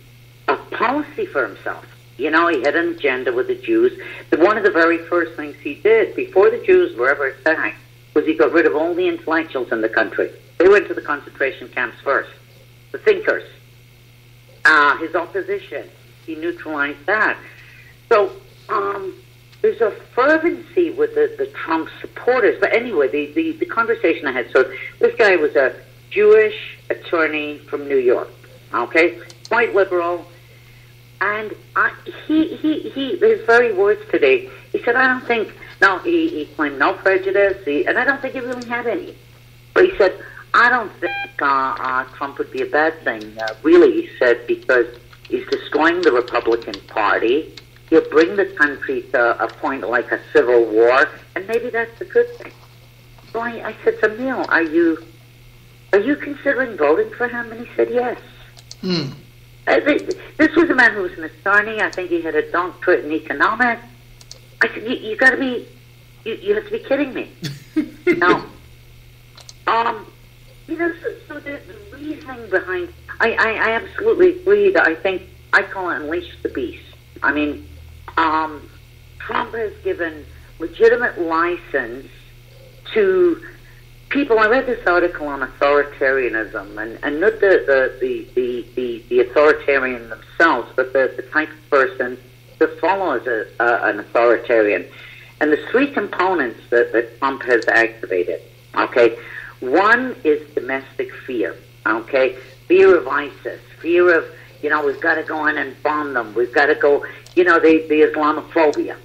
a policy for himself. You know, he had an agenda with the Jews. But one of the very first things he did before the Jews were ever attacked was he got rid of all the intellectuals in the country. They went to the concentration camps first. The thinkers, his opposition, he neutralized that. So there's a fervency with the Trump supporters. But anyway, the conversation I had, so this guy was a Jewish attorney from New York, okay, quite liberal. And his very words today, he said, I don't think, no, he claimed no prejudice, and I don't think he really had any. But he said, I don't think Trump would be a bad thing, really, he said, because he's destroying the Republican Party. He'll bring the country to a point like a civil war, and maybe that's a good thing. So I said, Emil, are you considering voting for him? And he said, yes. This was a man who was an attorney. I think he had a doctorate in economics. I said, you got to be, you have to be kidding me. No. So the reasoning behind, I absolutely agree that I call it unleash the beast. I mean, Trump has given legitimate license to people. I read this article on authoritarianism, and not the authoritarian themselves, but the type of person that follows an authoritarian. And there's three components that Trump has activated. Okay, one is domestic fear. Okay, fear of ISIS, fear of we've got to go in and bomb them. We've got to go. The Islamophobia.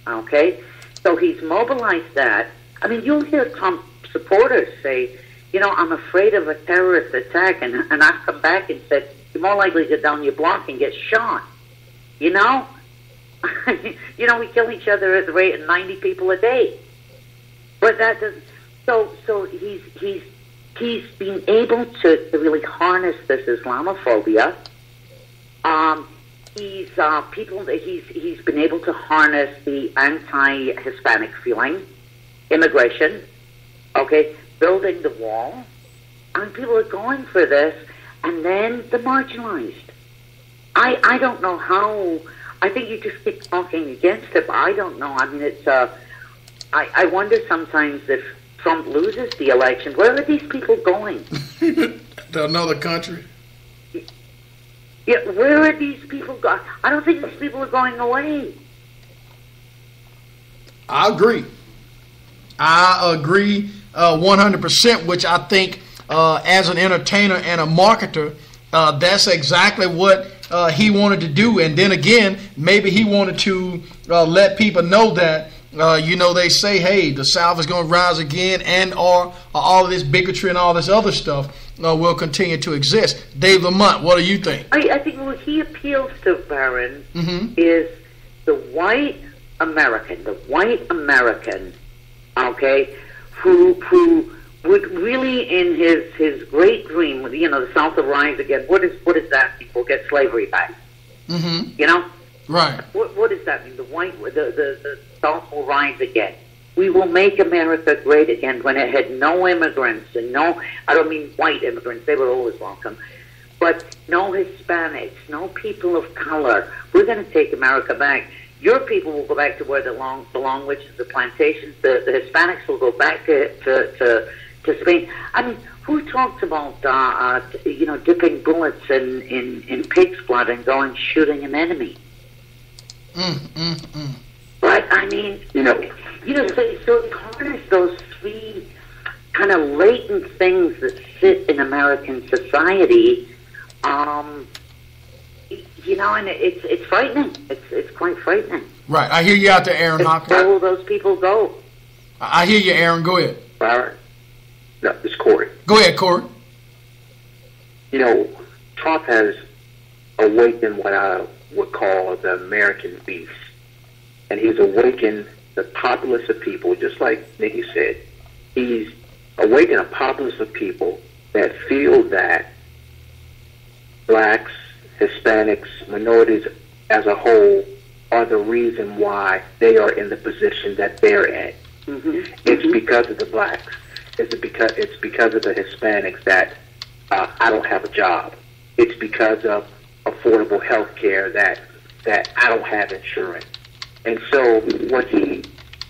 Okay, so he's mobilized that. I mean, you'll hear Trump supporters say, I'm afraid of a terrorist attack, and I've come back and said, you're more likely to go down your block and get shot. We kill each other at the rate of 90 people a day. But that doesn't. So he's been able to really harness this Islamophobia. He's been able to harness the anti-Hispanic feeling, immigration. Okay, building the wall. I mean, people are going for this, and then the marginalized. I don't know how. I think you just keep talking against it, but I don't know. I mean, it's. I wonder sometimes if Trump loses the election, where are these people going? To another country. Yeah, where are these people going? I don't think these people are going away. I agree 100%, which I think as an entertainer and a marketer, that's exactly what he wanted to do. And then again, maybe he wanted to let people know that, they say, hey, the South is going to rise again, and or all of this bigotry and all this other stuff will continue to exist. Dave Lamont, what do you think? I think what he appeals to, Baron, is the white American, okay, who would really, in his great dream, the South will rise again. What is that? We'll get slavery back. Right. What does that mean? The South will rise again. We will make America great again when it had no immigrants and I don't mean white immigrants, they were always welcome, but no Hispanics, no people of color. We're going to take America back. Your people will go back to where they belong, which is the plantations. The Hispanics will go back to Spain. I mean, who talks about dipping bullets in pig's blood and going shooting an enemy? But I mean, so harness those three kind of latent things that sit in American society, you know, and it's frightening. It's quite frightening. Right. I hear you out there, Aaron Hopkins. Where will those people go? I hear you, Aaron. Go ahead. All right. No, it's Corey. Go ahead, Corey. You know, Trump has awakened what I would call the American beast. And he's awakened the populace of people, just like Nikki said. He's awakened a populace of people that feel that blacks, Hispanics, minorities as a whole are the reason why they are in the position that they're in. Mm-hmm. It's because of the blacks. It's because of the Hispanics that I don't have a job. It's because of affordable health care that I don't have insurance. And so what he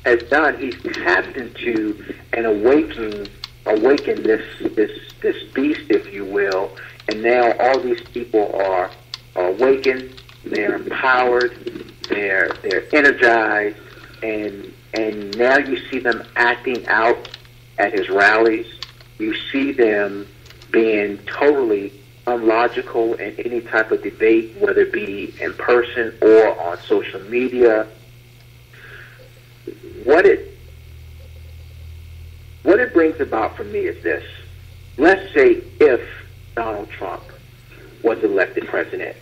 has done, he's tapped into and awakened this beast, if you will, and now all these people are awakened, they're empowered, they're energized, and now you see them acting out at his rallies. You see them being totally unlogical in any type of debate, whether it be in person or on social media. What it brings about for me is this. Let's say if Donald Trump was elected president,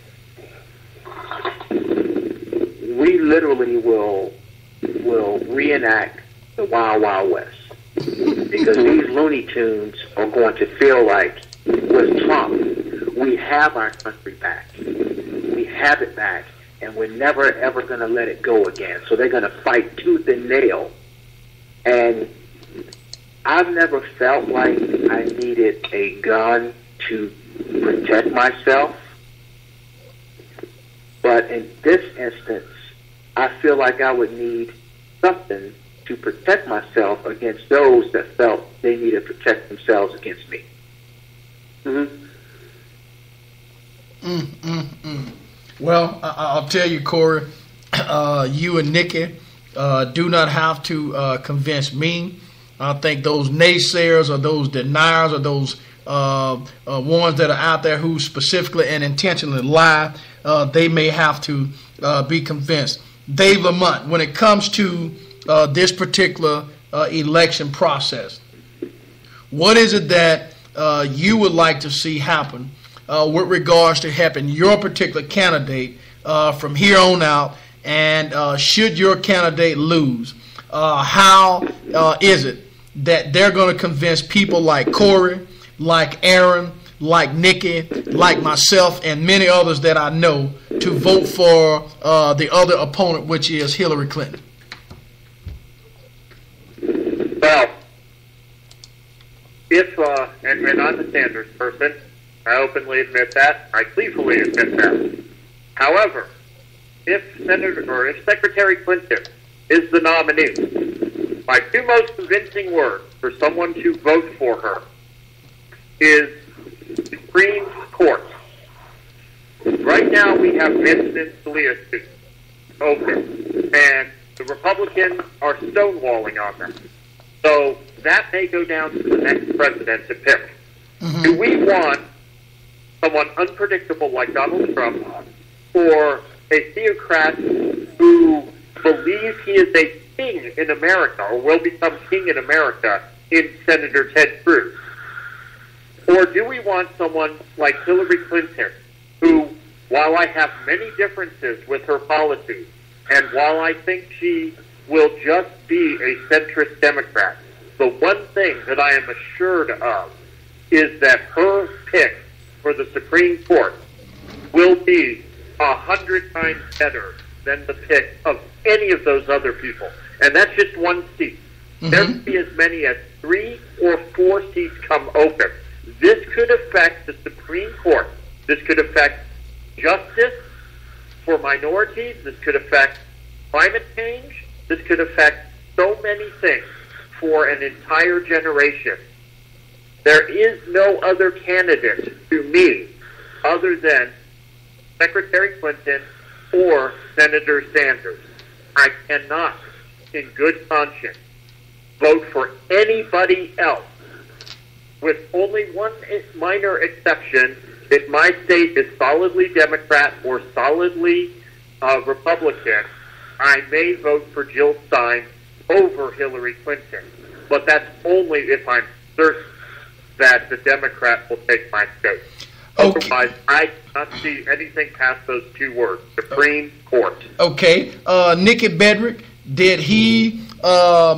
we literally will reenact the Wild Wild West, because these Looney Tunes are going to feel like, with Trump, we have our country back. We have it back, and we're never, ever going to let it go again. So they're going to fight tooth and nail. And I've never felt like I needed a gun to protect myself. But in this instance, I feel like I would need something to protect myself against those that felt they needed to protect themselves against me. Well, I'll tell you, Corey, you and Nikki do not have to convince me. I think those naysayers or those deniers or those ones that are out there who specifically and intentionally lie, they may have to be convinced. Dave Lamont, when it comes to this particular election process, what is it that you would like to see happen with regards to helping your particular candidate from here on out? And should your candidate lose, how is it that they're going to convince people like Corey, like Aaron, like Nikki, like myself, and many others that I know to vote for the other opponent, which is Hillary Clinton? Well, if, and I'm a Sanders person, I openly admit that, I gleefully admit that. However, if Secretary Clinton is the nominee, my two most convincing words for someone to vote for her is Supreme Court. Right now we have Vincent Scalia's suit open, and the Republicans are stonewalling on them. So that may go down to the next president to pick. Mm-hmm. Do we want someone unpredictable like Donald Trump, or a theocrat who believes he is a king in America, or will become king in America, in Senator Ted Cruz? Or do we want someone like Hillary Clinton, who, while I have many differences with her policies, and while I think she will just be a centrist Democrat, the one thing that I am assured of is that her pick for the Supreme Court will be 100 times better than the pick of any of those other people. And that's just one seat. Mm-hmm. There could be as many as 3 or 4 seats come open. This could affect the Supreme Court. This could affect justice for minorities. This could affect climate change. This could affect so many things for an entire generation. There is no other candidate to me other than Secretary Clinton or Senator Sanders. I cannot, in good conscience, vote for anybody else with only one minor exception. If my state is solidly Democrat or solidly Republican, I may vote for Jill Stein over Hillary Clinton. But that's only if I'm certain that the Democrat will take my state. Okay. Otherwise, I cannot see anything past those two words, Supreme Court. Okay. Nikki Bedrick, did he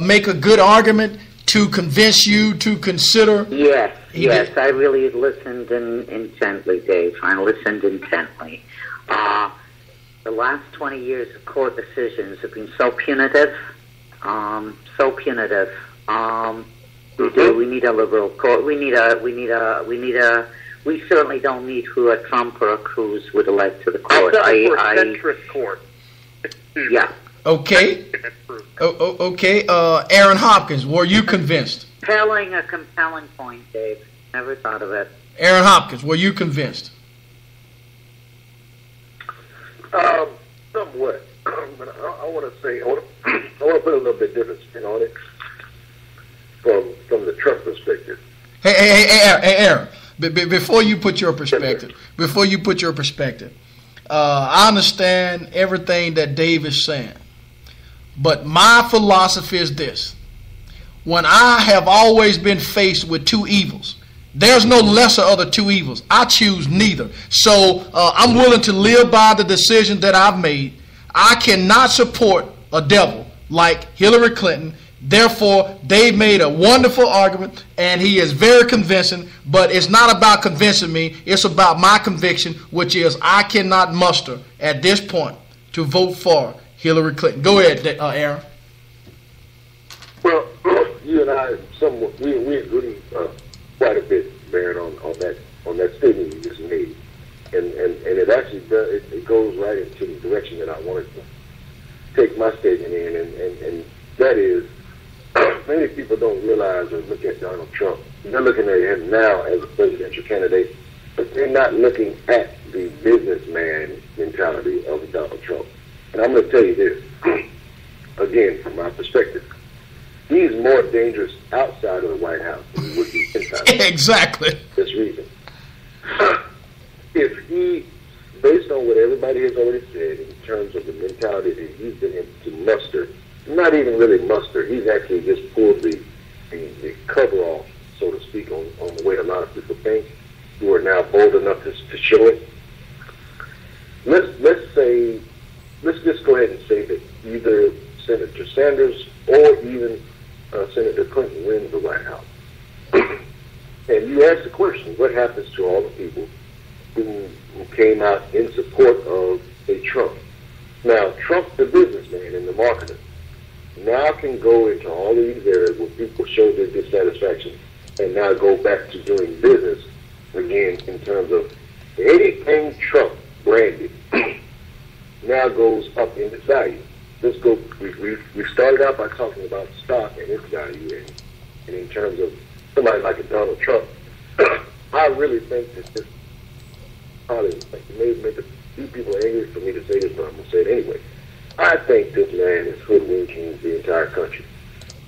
make a good argument to convince you to consider? Yes, yes. I really listened intently, Dave. I listened intently. The last 20 years of court decisions have been so punitive, so punitive. We need a liberal court. We certainly don't need who a Trump or a Cruz would elect to the court. For a centrist court. Yeah. Okay. Okay. Aaron Hopkins, were you convinced? Telling a compelling point, Dave. Never thought of it. Aaron Hopkins, were you convinced? Somewhat. But I want to say, I want to put a little bit different spin on it from the Trump perspective. Hey, Aaron. Before you put your perspective, I understand everything that Dave is saying. But my philosophy is this. When I have always been faced with two evils, there's no lesser of the two evils. I choose neither. So I'm willing to live by the decision that I've made. I cannot support a devil like Hillary Clinton. Therefore, Dave made a wonderful argument, and he is very convincing, but it's not about convincing me. It's about my conviction, which is I cannot muster at this point to vote for Hillary Clinton. Go ahead, Aaron. Well, you and I, we agree quite a bit, Baron, on that statement you just made, and it actually does, it goes right into the direction that I wanted to take my statement in, and that is, many people don't realize or look at Donald Trump. They're looking at him now as a presidential candidate, but they're not looking at the businessman mentality of Donald Trump. And I'm going to tell you this, again, from my perspective. He's more dangerous outside of the White House than he would be inside. Exactly. For this reason. If he, based on what everybody has already said in terms of the mentality that he's been able to muster, not even really muster, he's actually just pulled the cover off, so to speak, on the way a lot of people think, who are now bold enough to show it. Let's just go ahead and say that either Senator Sanders or even Senator Clinton wins the White House. And you ask the question, what happens to all the people who came out in support of a Trump? Now, Trump, the businessman and the marketer, now can go into all these areas where people show their dissatisfaction and now go back to doing business again in terms of anything Trump branded now goes up in its value. Let's go. We started out by talking about stock and its value, and in terms of somebody like a Donald Trump, I really think that this probably may make a few people angry for me to say this, but I'm going to say it anyway. I think this man is hoodwinking the entire country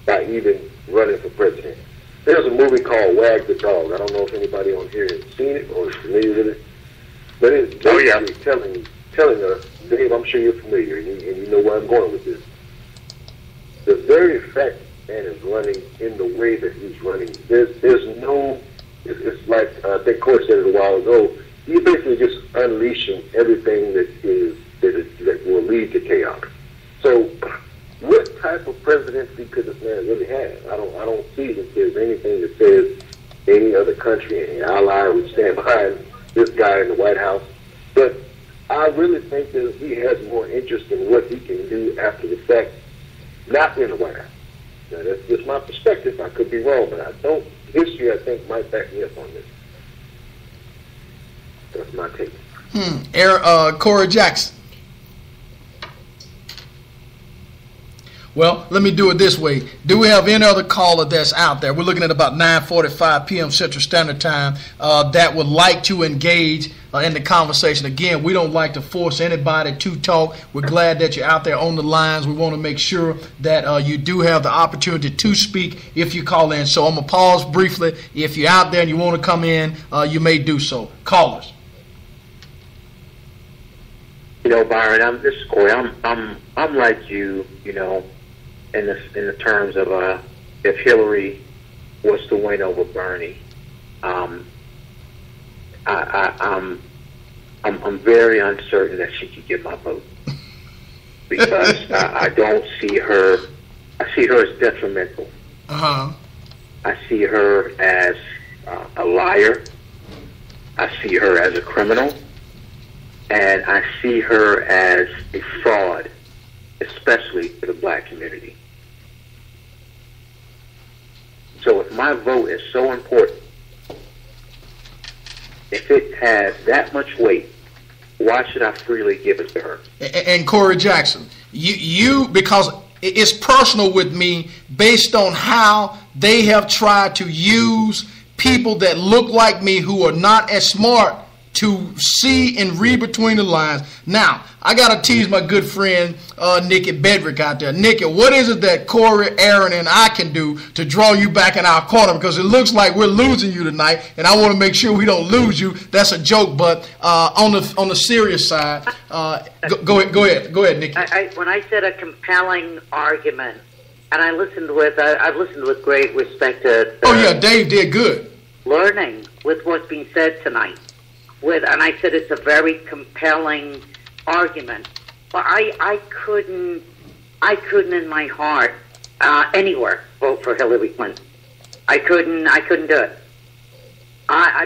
by even running for president. There's a movie called Wag the Dog. I don't know if anybody on here has seen it or is familiar with it, but it's basically telling us, Dave, I'm sure you're familiar, and you know where I'm going with this. The very fact that man is running in the way that he's running, there's no, it's like, I think Court said it a while ago, you're basically just unleashing everything that will lead to chaos. So, what type of presidency could this man really have? I don't see that there's anything that says any other country, any ally would stand behind this guy in the White House. But I really think that he has more interest in what he can do after the fact, not in the White House. Now, that's just my perspective. I could be wrong, but I don't. History, I think, might back me up on this. That's my take. Corey Jackson. Well, let me do it this way. Do we have any other caller that's out there? We're looking at about 9:45 p.m. Central Standard Time that would like to engage in the conversation. Again, we don't like to force anybody to talk. We're glad that you're out there on the lines. We want to make sure that you do have the opportunity to speak if you call in. So I'm going to pause briefly. If you're out there and you want to come in, you may do so. Callers. Byron, this is Corey. I'm like you, in the terms of if Hillary was to win over Bernie, I'm very uncertain that she could get my vote because I don't see her. I see her as detrimental. I see her as a liar. I see her as a criminal, and I see her as a fraud, especially for the black community. So if my vote is so important, if it has that much weight, why should I freely give it to her? And Corey Jackson, you because it's personal with me based on how they have tried to use people that look like me who are not as smart to see and read between the lines. Now, I got to tease my good friend Nikki Bedrick out there. Nikki, what is it that Corey, Aaron, and I can do to draw you back in our corner? Because it looks like we're losing you tonight, and I want to make sure we don't lose you. That's a joke, but on the serious side, go ahead, Nikki. When I said a compelling argument, and I've listened with great respect to. Dave did good. Learning with what's being said tonight. And I said it's a very compelling argument, but I couldn't in my heart anywhere vote for Hillary Clinton. I couldn't do it. I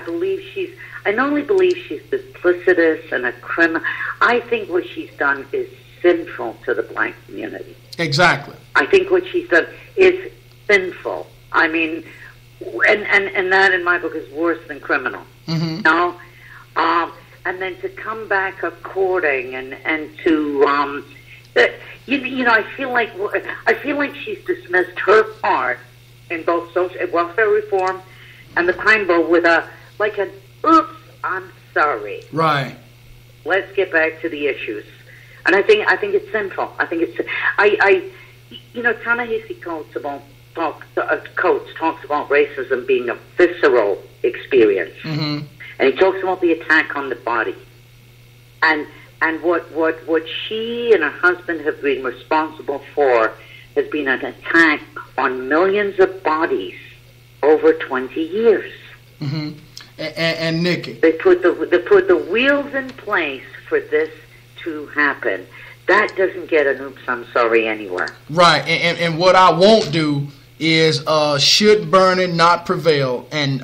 not only believe she's duplicitous and a criminal. I think what she's done is sinful to the black community. Exactly. I think what she's done is sinful. I mean, and that in my book is worse than criminal. Mm-hmm. No. And then to come back a courting and to I feel like she's dismissed her part in both social welfare reform and the crime bill with an oops, I'm sorry. Right. Let's get back to the issues. And I think it's sinful. I think it's Ta-Nehisi Coates talks about racism being a visceral experience. Mm-hmm. And he talks about the attack on the body. And what she and her husband have been responsible for has been an attack on millions of bodies over 20 years. Mm-hmm. And Nikki, they put the wheels in place for this to happen. That doesn't get an oops, I'm sorry anywhere. Right. And what I won't do is should Bernie not prevail and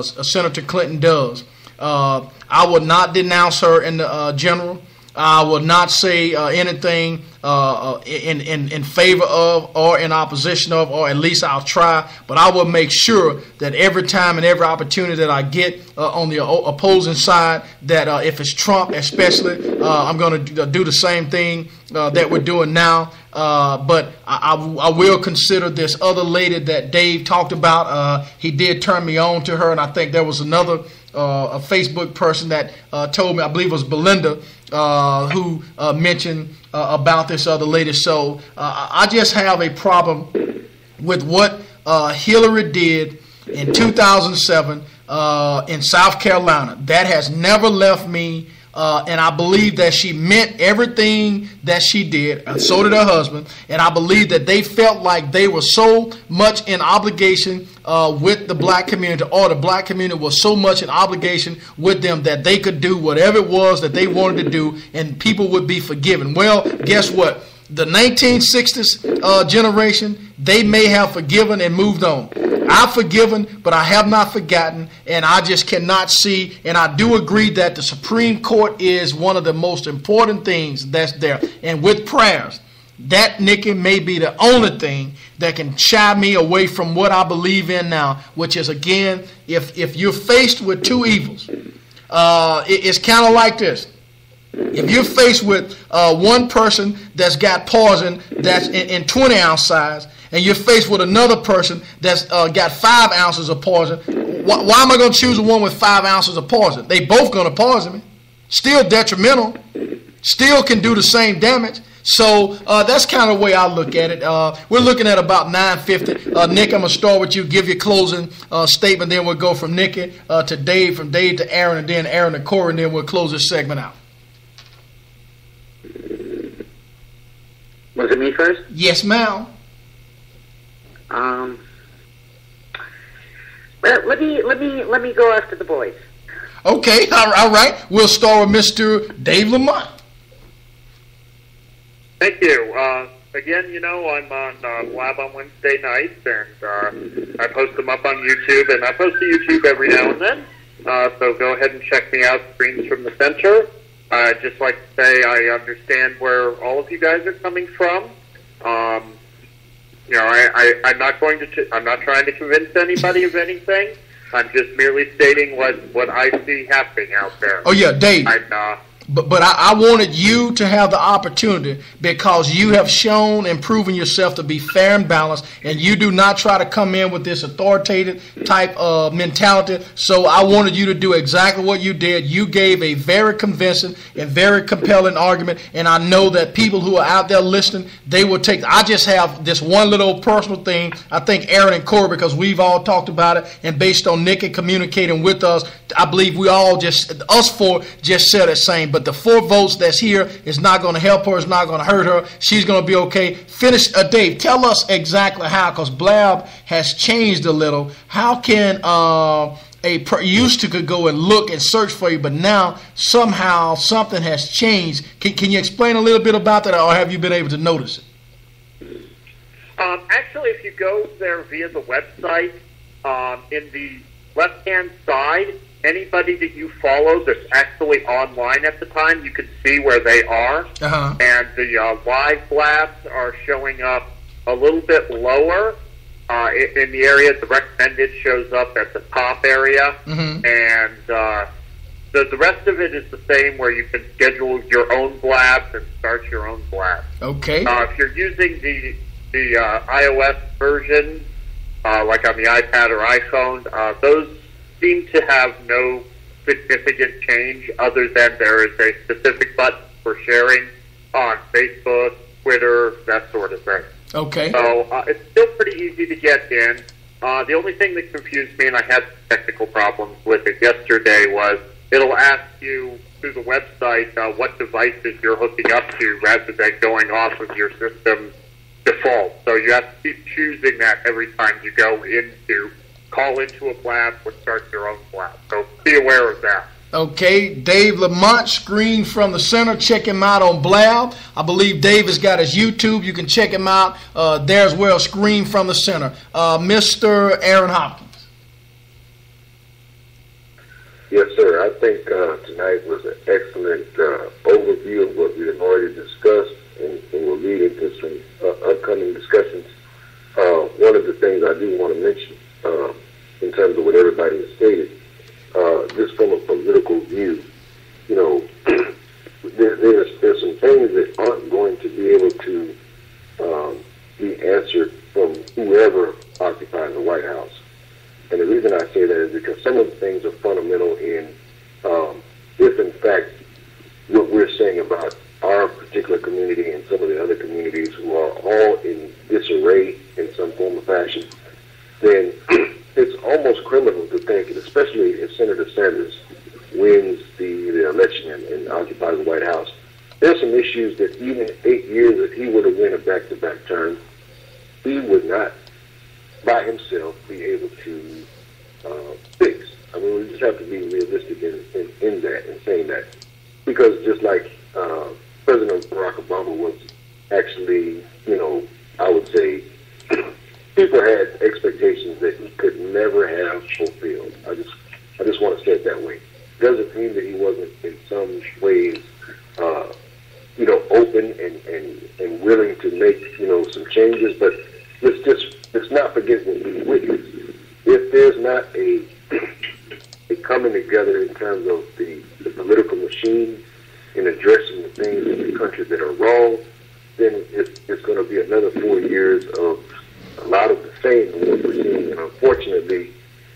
Senator Clinton does, I will not denounce her in the general. I will not say anything in favor of or in opposition of, or at least I'll try. But I will make sure that every time and every opportunity that I get on the opposing side, that if it's Trump especially, I'm going to do the same thing that we're doing now. But I will consider this other lady that Dave talked about. He did turn me on to her, and I think there was another a Facebook person that told me, I believe it was Belinda, who mentioned about this other lady. So I just have a problem with what Hillary did in 2007 in South Carolina. That has never left me. And I believe that she meant everything that she did, and so did her husband. And I believe that they felt like they were so much in obligation with the black community, or the black community was so much in obligation with them that they could do whatever it was that they wanted to do, and people would be forgiven. Well, guess what? The 1960s generation, they may have forgiven and moved on. I've forgiven, but I have not forgotten, and I just cannot see. And I do agree that the Supreme Court is one of the most important things that's there. And with prayers, that, Nikki, may be the only thing that can shy me away from what I believe in now, which is, again, if you're faced with two evils, it's kind of like this. If you're faced with one person that's got poison that's in 20-ounce size, and you're faced with another person that's got 5 ounces of poison, why am I going to choose the one with 5 ounces of poison? They both going to poison me. Still detrimental. Still can do the same damage. So that's kind of the way I look at it. We're looking at about 9:50. Nick, I'm going to start with you. Give your closing statement. Then we'll go from Nikki to Dave, from Dave to Aaron, and then Aaron to Corey, and then we'll close this segment out. Was it me first? Yes, ma'am. Well, let me go after the boys. Okay, all right. We'll start with Mr. Dave Lamont. Thank you. Again, I'm on Lab on Wednesday nights, and I post them up on YouTube, and I post to YouTube every now and then. So go ahead and check me out, Screens from the Center. I'd just like to say I understand where all of you guys are coming from. I'm not I'm not trying to convince anybody of anything. I'm just merely stating what I see happening out there. Oh yeah, Dave. But I wanted you to have the opportunity, because you have shown and proven yourself to be fair and balanced, and you do not try to come in with this authoritative type of mentality. So I wanted you to do exactly what you did. You gave a very convincing and very compelling argument, and I know that people who are out there listening, they will take. I just have this one little personal thing. I think Aaron and Corey, because we've all talked about it, and based on Nikki communicating with us, I believe we all us four just said the same. But the 4 votes that's here is not going to help her. It's not going to hurt her. She's going to be okay. Finish, Dave, tell us exactly how, because Blab has changed a little. How can used to could go and look and search for you, but now somehow something has changed. Can you explain a little bit about that, or have you been able to notice it? Actually, if you go there via the website, in the left-hand side, anybody that you follow that's actually online at the time, you can see where they are. Uh-huh. And the live blabs are showing up a little bit lower in the area. The recommended shows up at the top area. Mm-hmm. And the rest of it is the same, where you can schedule your own blabs and start your own blabs. Okay. If you're using the iOS version, like on the iPad or iPhone, those seem to have no significant change, other than there is a specific button for sharing on Facebook, Twitter, that sort of thing. Okay. So it's still pretty easy to get in. The only thing that confused me, and I had technical problems with it yesterday, was it'll ask you through the website what devices you're hooking up to, rather than going off of your system's default. So you have to keep choosing that every time you go call into a blab or start your own blab. So be aware of that. Okay, Dave Lamont, Screen from the Center. Check him out on Blab. I believe Dave has got his YouTube. You can check him out there as well, Screen from the Center. Mr. Aaron Hopkins. Yes, sir. I think tonight was an excellent overview of what we have already discussed, and will lead into some upcoming discussions. One of the things I do want to mention, in terms of what everybody has stated, just from a political view, there's some things that aren't going to be able to be answered from whoever occupies the White House. And the reason I say that is because some of the things are fundamental in if, in fact, what we're saying about our particular community and some of the other communities who are all in disarray in some form or fashion, then it's almost criminal to think, especially if Senator Sanders wins the election and occupies the White House, there's some issues that even 8 years, if he were to win a back-to-back term, he would not, by himself, be able to fix. I mean, we just have to be realistic in that and saying that. Because just like President Barack Obama was actually, I would say, people had expectations that he could never have fulfilled. I just want to say it that way. Doesn't mean that he wasn't in some ways, open and willing to make, some changes. But let's not forget what we witnessed. If there's not a coming together in terms of the political machine in addressing country that are wrong, then it's going to be another 4 years of a lot of the same of what we're seeing. And unfortunately,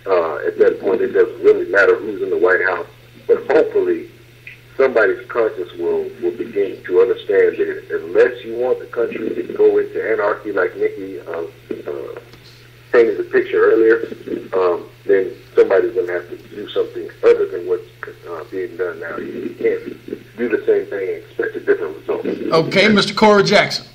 at that point, it doesn't really matter who's in the White House. But hopefully, somebody's conscience will begin to understand that unless you want the country to go into anarchy like Nikki painted the picture earlier, then somebody's going to have to do something other than what's being done now. You can't do the same thing and expect a different result. Okay, Mr. Corey Jackson.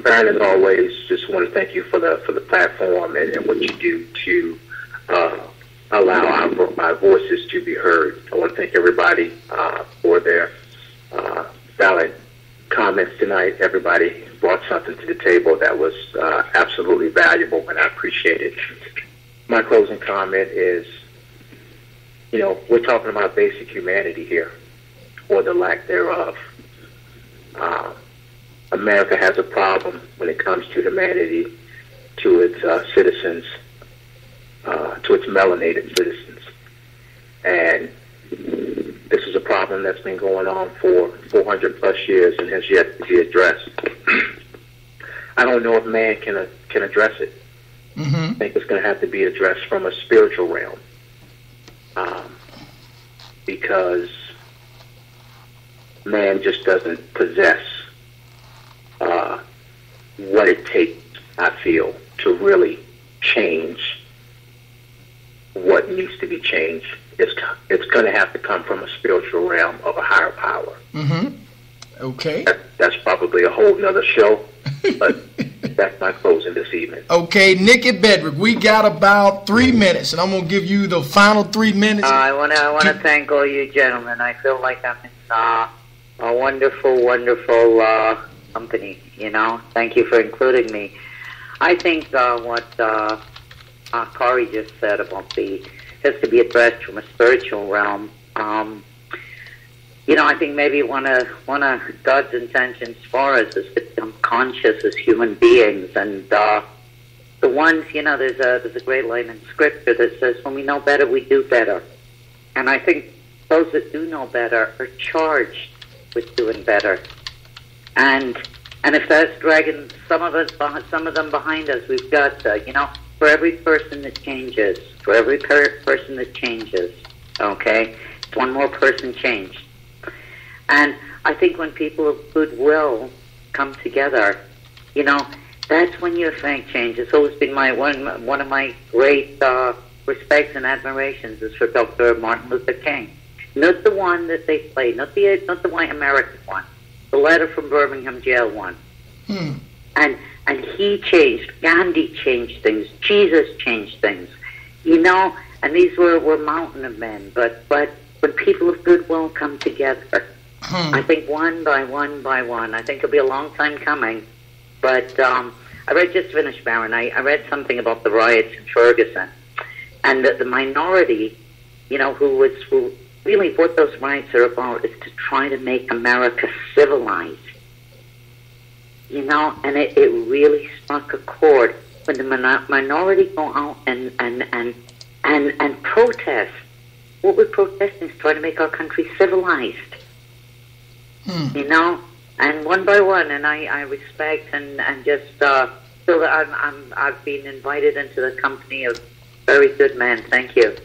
Baron, as always, just want to thank you for the platform and what you do to allow our voices to be heard. I want to thank everybody for their valid comments tonight. Everybody brought something to the table that was absolutely valuable, and I appreciate it. My closing comment is, we're talking about basic humanity here, or the lack thereof. America has a problem when it comes to humanity, to its citizens, to its melanated citizens. And this is a problem that's been going on for 400 plus years and has yet to be addressed. I don't know if man can address it. I think it's going to have to be addressed from a spiritual realm, because man just doesn't possess what it takes, I feel, to really change what needs to be changed. It's going to have to come from a spiritual realm of a higher power. Okay. That's probably a whole nother show, but that's my closing this evening. Okay, Nikki Bedrick, we got about 3 minutes, and I'm going to give you the final 3 minutes. I want to thank all you gentlemen. I feel like I'm in a wonderful, wonderful company. Thank you for including me. I think what Corey just said about has to be addressed from a spiritual realm. I think maybe one of God's intentions for us is to become conscious as human beings, and the ones, there's a great line in Scripture that says, "When we know better, we do better." And I think those that do know better are charged with doing better. And if that's dragging some of them behind us, we've got for every person that changes, okay, it's one more person changed. And I think when people of goodwill come together, that's when you affect change. It's always been one of my great respects and admirations is for Dr. Martin Luther King. Not the one that they played, not the white American one, the letter from Birmingham jail one. And he changed. Gandhi changed things. Jesus changed things. And these were mountain of men. But when people of goodwill come together, I think one by one, I think it'll be a long time coming. But just finished, Baron. I read something about the riots in Ferguson, and that the minority, who really what those riots are about is to try to make America civilized. And it really struck a chord when the minority go out and protest. What we're protesting is trying to make our country civilized. And one by one, and I respect and just feel that I've been invited into the company of very good men. Thank you.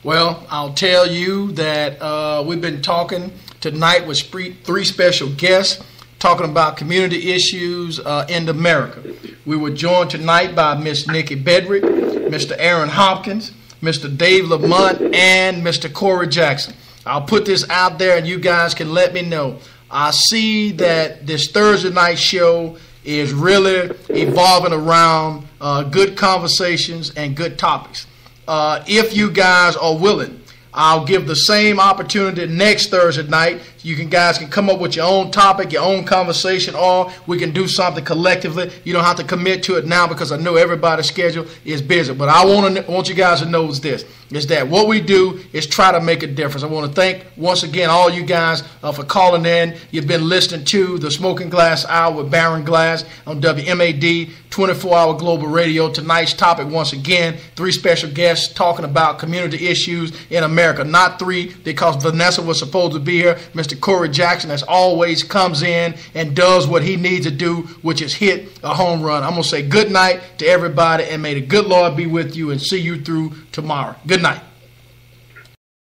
Well, I'll tell you that we've been talking tonight with three special guests talking about community issues in America. We were joined tonight by Miss Nikki Bedrick, Mr. Aaron Hopkins, Mr. Dave Lamont, and Mr. Corey Jackson. I'll put this out there and you guys can let me know. I see that this Thursday night show is really evolving around good conversations and good topics. If you guys are willing, I'll give the same opportunity next Thursday night. You guys can come up with your own topic, your own conversation, or we can do something collectively. You don't have to commit to it now because I know everybody's schedule is busy. But I want you guys to know is that what we do is try to make a difference. I want to thank once again all you guys for calling in. You've been listening to the Smoking Glass Hour with Baron Glass on WMAD 24-hour global radio. Tonight's topic, once again, 3 special guests talking about community issues in America. Not 3 because Vanessa was supposed to be here. Mr. Mr. Corey Jackson, as always, comes in and does what he needs to do, which is hit a home run. I'm going to say good night to everybody, and may the good Lord be with you and see you through tomorrow. Good night.